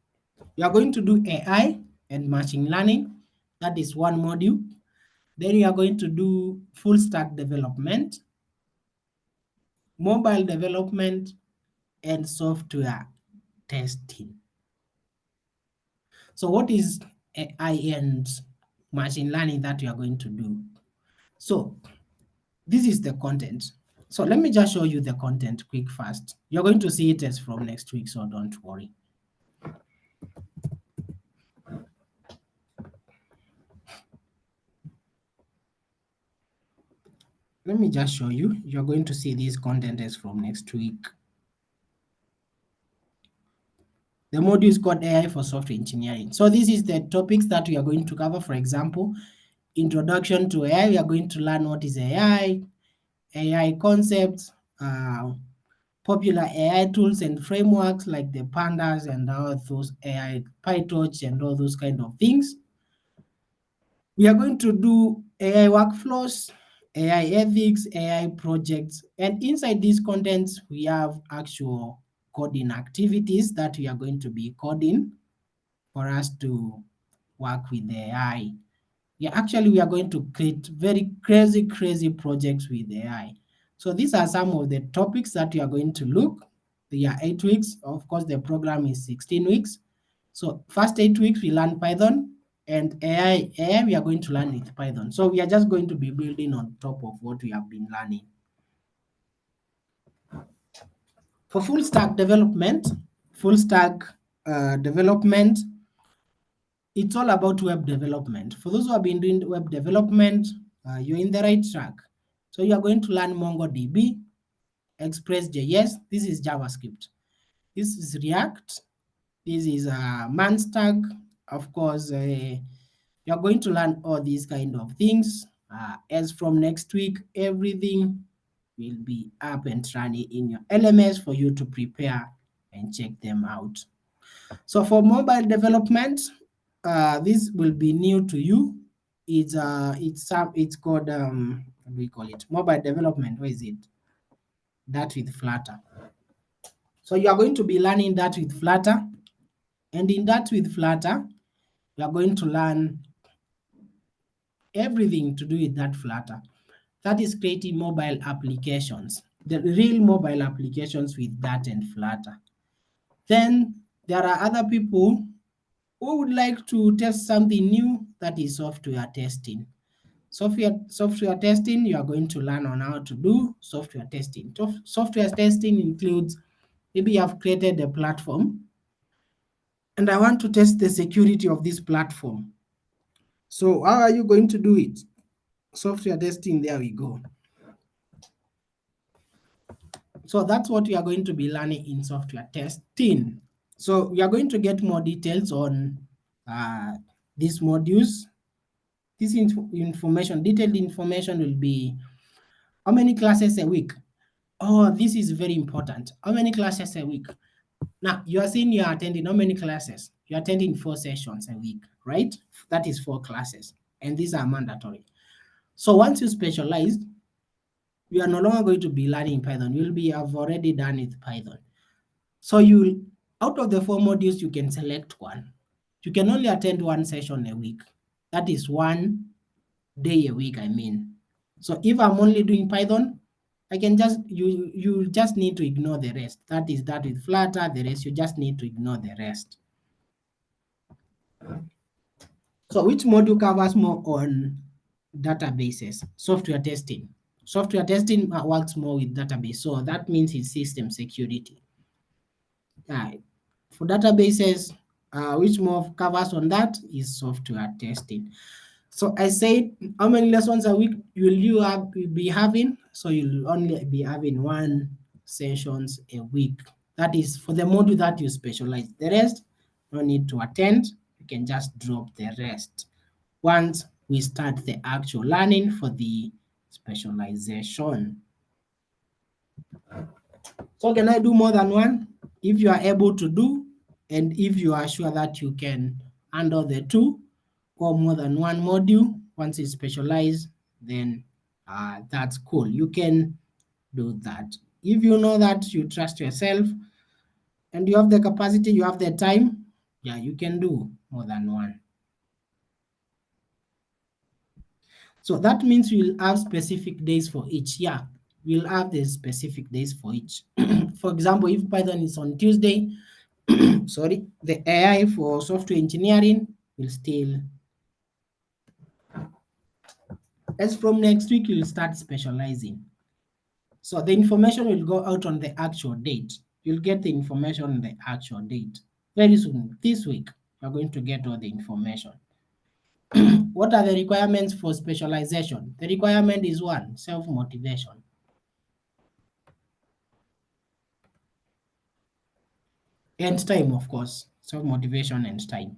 you are going to do AI and machine learning. That is one module. Then you are going to do full stack development, mobile development, and software testing. So what is AI and machine learning that you are going to do? So this is the content. So let me just show you the content quick fast. You're going to see it as from next week, so don't worry. Let me just show you. You're going to see this content as from next week. The module is called AI for Software Engineering. So this is the topics that we are going to cover. For example, introduction to AI. We are going to learn what is AI concepts, popular AI tools and frameworks like the pandas and all those AI, PyTorch and all those kind of things. We are going to do AI workflows, AI ethics, AI projects, and inside these contents, we have actual coding activities that we are going to be coding for us to work with the AI. Yeah, actually, we are going to create very crazy projects with AI. So these are some of the topics that we are going to look. They are 8 weeks. Of course, the program is 16 weeks. So first 8 weeks, we learn Python, and AI we are going to learn with Python. So we are just going to be building on top of what we have been learning. For full stack development, it's all about web development. For those who have been doing web development, you're in the right track. So you are going to learn MongoDB, Express.js. This is JavaScript. This is React. This is Manstack. Of course, you're going to learn all these kind of things. As from next week, everything will be up and running in your LMS for you to prepare and check them out. So for mobile development, this will be new to you. It's called what do we call it? Mobile development. Where is it? That with Flutter. So you are going to be learning that with Flutter. And in that with Flutter, we are going to learn everything to do with that Flutter. That is creating mobile applications, the real mobile applications with Dart and Flutter. Then there are other people who would like to test something new, that is software testing. Software testing, you are going to learn on how to do software testing. Software testing includes, maybe you have created a platform and I want to test the security of this platform. So how are you going to do it? Software testing, there we go. So that's what we are going to be learning in software testing. So we are going to get more details on these modules. This information, detailed information will be how many classes a week. Oh, this is very important. How many classes a week? Now, you are saying you are attending how many classes? You are attending 4 sessions a week, right? That is 4 classes, and these are mandatory. So once you specialize, you are no longer going to be learning Python. Have already done with Python. So out of the 4 modules, you can select one. You can only attend 1 session a week. That is 1 day a week, I mean. So if I'm only doing Python, I can you just need to ignore the rest. That is that with Flutter, the rest, you just need to ignore the rest. So which module covers more on databases? Software testing. Software testing works more with database, so that means it's system security. For databases, which more covers on that is software testing. So I said, how many lessons a week will you be having? So you'll only be having 1 sessions a week. That is for the module that you specialize. The rest, no need to attend. You can just drop the rest once we start the actual learning for the specialization. So can I do more than 1? If you are able to do, and if you are sure that you can handle the 2 or more than 1 module, once it's specialized, then that's cool. You can do that. If you know that you trust yourself and you have the capacity, you have the time, yeah, you can do more than 1. So that means we'll have specific days for each. Yeah, we'll have the specific days for each. For example, if Python is on Tuesday, sorry, the AI for software engineering will still, as from next week, you'll start specializing. So the information will go out on the actual date. You'll get the information on the actual date. Very soon, this week, you're going to get all the information. What are the requirements for specialization? The requirement is 1, self-motivation. And time, of course. Self-motivation and time.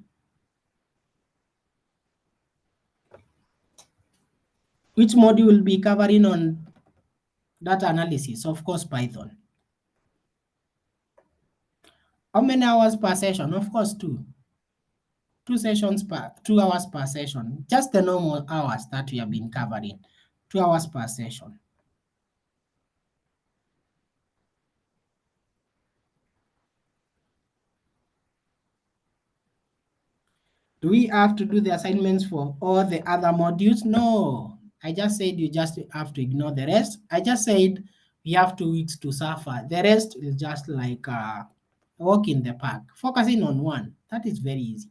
Which module will be covering on data analysis? Of course, Python. How many hours per session? Of course, 2. 2 hours per session. Just the normal hours that we have been covering. 2 hours per session. Do we have to do the assignments for all the other modules? No. I just said you just have to ignore the rest. I just said we have 2 weeks to suffer. The rest is just like a walk in the park. Focusing on 1. That is very easy.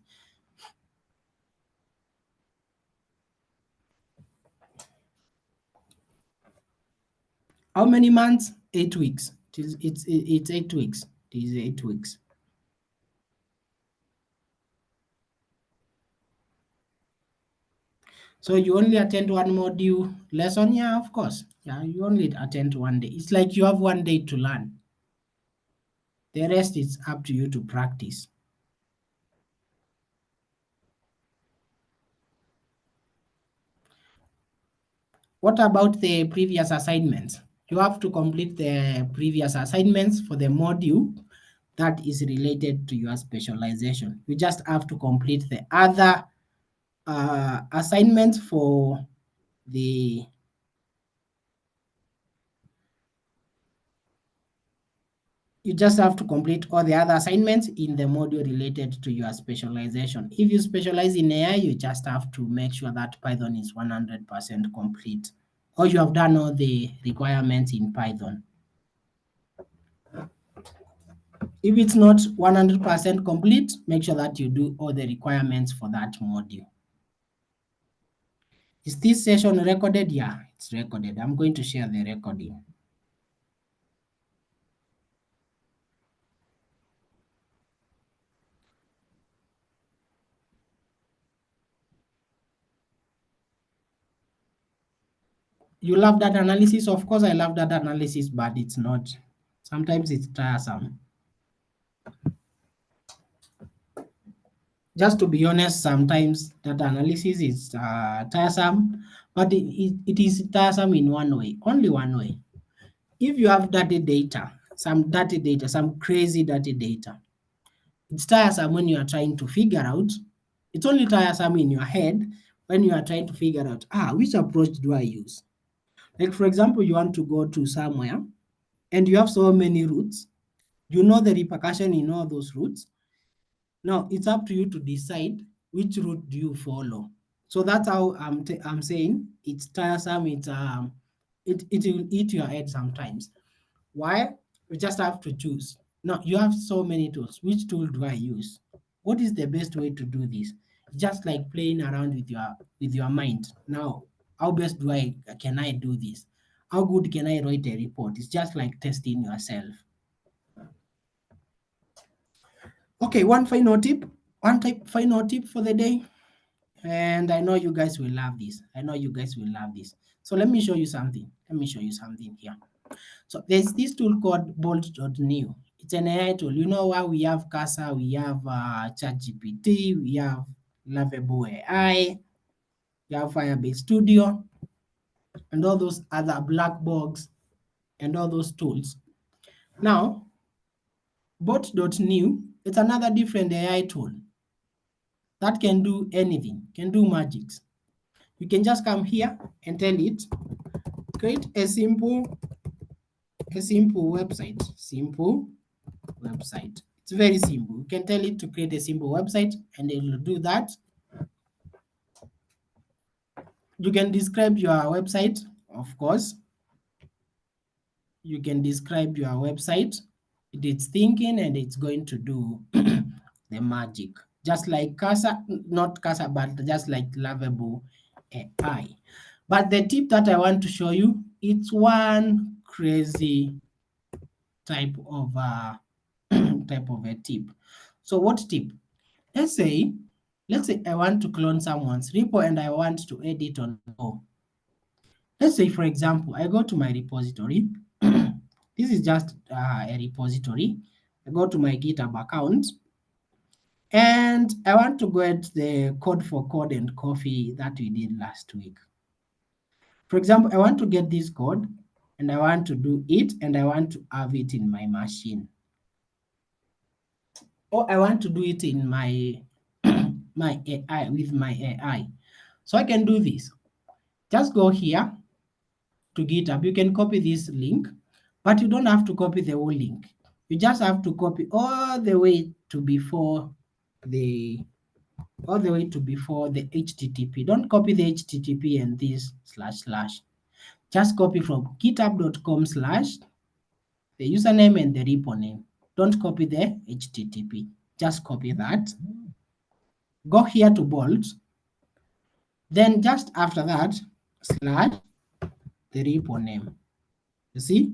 How many months? 8 weeks. It's 8 weeks. It is 8 weeks. So you only attend 1 module lesson? Yeah, of course. Yeah, you only attend 1 day. It's like you have 1 day to learn. The rest is up to you to practice. What about the previous assignments? You have to complete the previous assignments for the module that is related to your specialization. You just have to complete the other assignments for the You just have to complete all the other assignments in the module related to your specialization. If you specialize in AI, you just have to make sure that Python is 100% complete, or you have done all the requirements in Python. If it's not 100% complete, make sure that you do all the requirements for that module. Is this session recorded? Yeah, it's recorded. I'm going to share the recording. You love that analysis? Of course, I love that analysis, but it's not. Sometimes it's tiresome. Just to be honest, sometimes data analysis is tiresome, but it is tiresome in one way, only one way. If you have dirty data, some crazy dirty data, it's tiresome when you are trying to figure out. It's only tiresome in your head when you are trying to figure out, which approach do I use? Like, for example, you want to go to somewhere and you have so many routes. You know the repercussion in all those routes. Now it's up to you to decide which route do you follow. So that's how I'm saying it's tiresome. It will eat your head sometimes. Why? You just have to choose. Now you have so many tools. Which tool do I use? What is the best way to do this? Just like playing around with your mind. Now, how best can I do this? How good can I write a report? It's just like testing yourself. Okay, final tip for the day. And I know you guys will love this. So let me show you something. Here. So there's this tool called Bolt.new. It's an AI tool. You know why we have Casa, we have ChatGPT, we have Lovable AI, we have Firebase Studio, and all those other Blackbox and all those tools. Now, Bolt.new, it's another different AI tool that can do anything, can do magics. You can just come here and tell it, create a simple website. It's very simple. You can tell it to create a simple website and it will do that. You can describe your website, of course. You can describe your website. It's thinking and it's going to do the magic. Just like Casa, not Casa, but just like Lovable AI. But the tip that I want to show you, it's one crazy type of a tip. So what tip? Let's say I want to clone someone's repo and I want to edit on Go. Let's say, for example, I go to my repository. This is just a repository. I go to my GitHub account and I want to get the code for code and coffee that we did last week. For example, I want to get this code and I want to do it and I want to have it in my machine. Or I want to do it in my my AI with my AI. So I can do this. Just go here to GitHub. You can copy this link, but you don't have to copy the whole link. You just have to copy all the way to before the HTTP. Don't copy the HTTP and this // Just copy from github.com/ the username and the repo name. Don't copy the HTTP. Just copy that. Go here to Bolt. Then just after that, / the repo name. You see?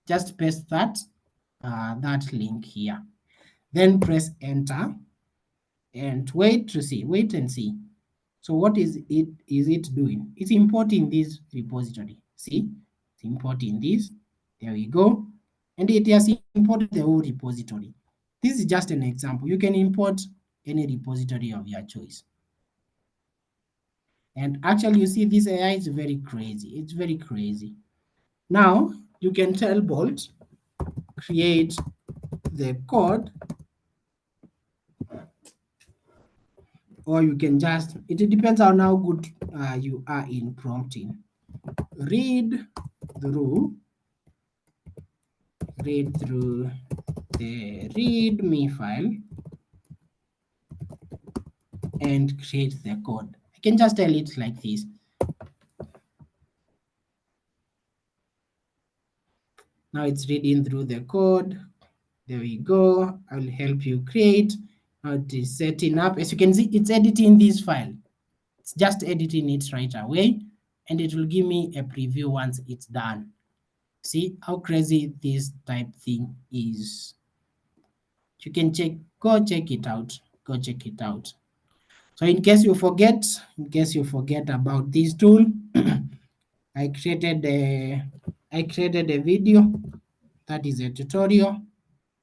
Just paste that link here. Then press enter and wait and see. So what is it doing? It's importing this repository. See? It's importing this. There we go. And it has imported the whole repository. This is just an example. You can import any repository of your choice. And actually, you see, this AI is very crazy. It's very crazy. Now, you can tell Bolt, create the code, or you can just, it depends on how good you are in prompting. Read through read through the readme file and create the code. I can just tell it like this. Now it's reading through the code. There we go. I'll help you create. Now it is setting up. As you can see, it's editing this file. It's just editing it right away, and it will give me a preview once it's done. See how crazy this type thing is. You can go check it out. Go check it out. So in case you forget about this tool, I created a video that is a tutorial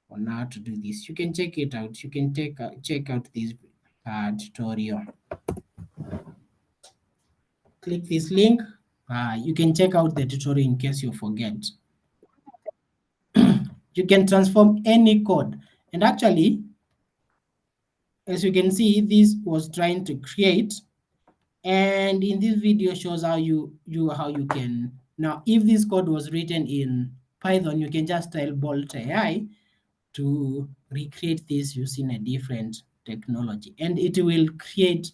on how to do this. You can check it out. You can check out this tutorial. Click this link. You can check out the tutorial in case you forget. You can transform any code, and actually, as you can see, this was trying to create, and in this video shows how you can. Now if this code was written in Python, you can just tell Bolt AI to recreate this using a different technology, and it will create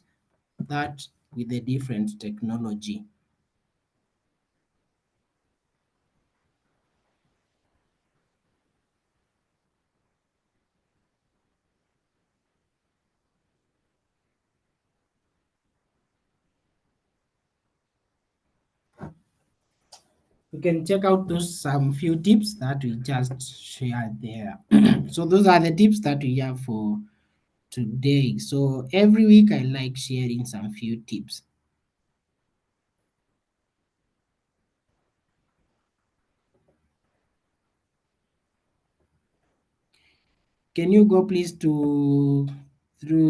that with a different technology. You can check out some few tips that we just shared there. So those are the tips that we have for today. So every week I like sharing some few tips. Can you go please through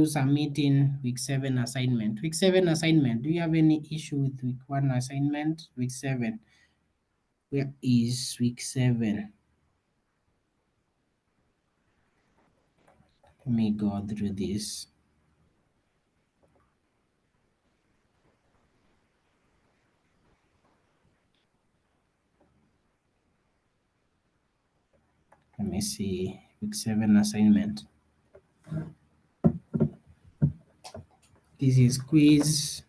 submitting week 7 assignment? Week 7 assignment. Do you have any issue with week 1 assignment? Week 7. Where is week 7? Let me go through this. Let me see. Week 7 assignment. This is quiz.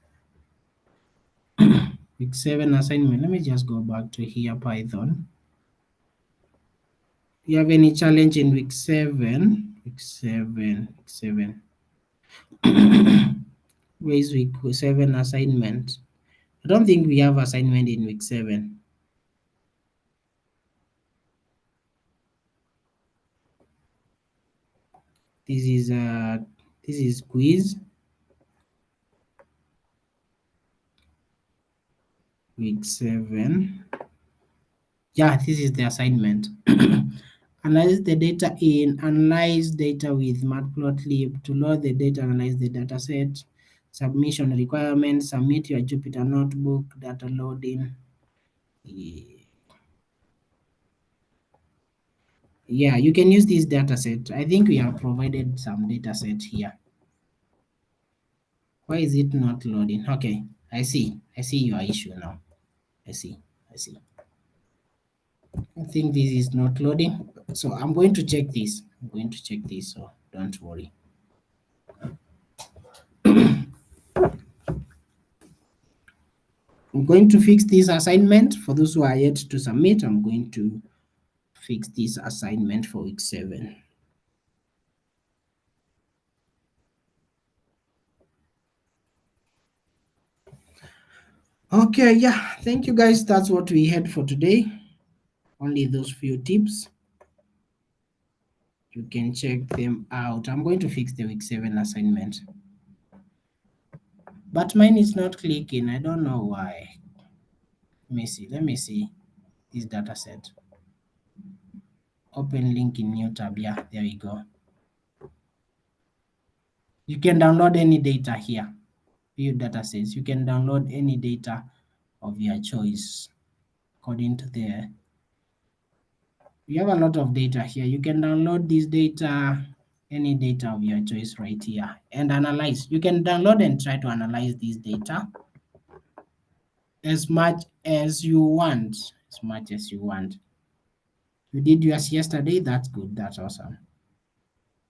Week 7 assignment. Let me just go back to here, Python. Do you have any challenge in week 7? Week 7. Where is week 7 assignment? I don't think we have assignment in week 7. This is quiz. Week 7. Yeah, this is the assignment. Analyze the data analyze data with matplotlib to load the data, analyze the data set, submission requirements, submit your Jupyter notebook, data loading. Yeah, you can use this data set. I think we have provided some data set here. Why is it not loading? Okay, I see your issue now. I see. I think this is not loading. So I'm going to check this. So don't worry. I'm going to fix this assignment. For those who are yet to submit, I'm going to fix this assignment for week 7. Okay, yeah, thank you guys. That's what we had for today. Only those few tips. You can check them out. I'm going to fix the week 7 assignment. But mine is not clicking. I don't know why. Let me see this data set. Open link in new tab. Yeah, there we go. You can download any data here. View data sets. You can download any data of your choice according to the. You have a lot of data here. You can download this data, any data of your choice right here, and analyze. You can download and try to analyze this data as much as you want. You did yours yesterday. That's good. That's awesome.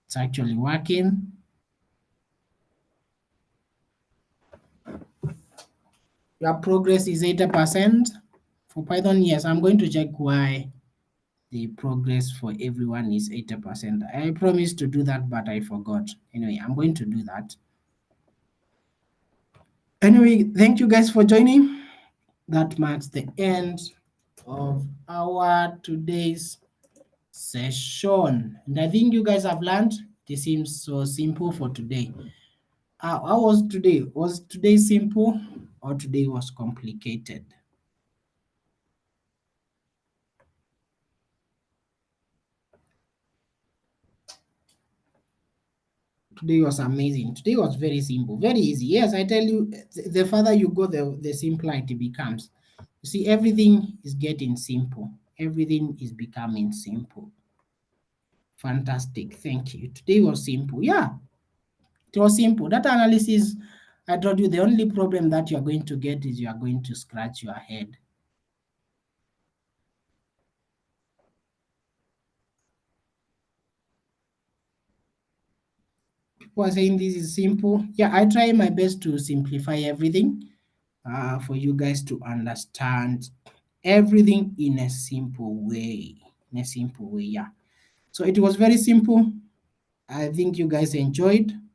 It's actually working. Your progress is 80%. For Python, yes, I'm going to check why the progress for everyone is 80%. I promised to do that, but I forgot. Anyway, I'm going to do that. Anyway, thank you guys for joining. That marks the end of our today's session. And I think you guys have learned. This seems so simple for today. How was today? Was today simple or today was complicated? Today was amazing. Today was very simple, very easy. Yes, I tell you, the further you go, the simpler it becomes. You see, everything is getting simple. Everything is becoming simple. Fantastic. Thank you. Today was simple. Yeah, it was simple. Data analysis, I told you the only problem that you are going to get is you are going to scratch your head. People are saying this is simple. Yeah, I try my best to simplify everything for you guys to understand everything in a simple way. In a simple way, yeah. So it was very simple. I think you guys enjoyed.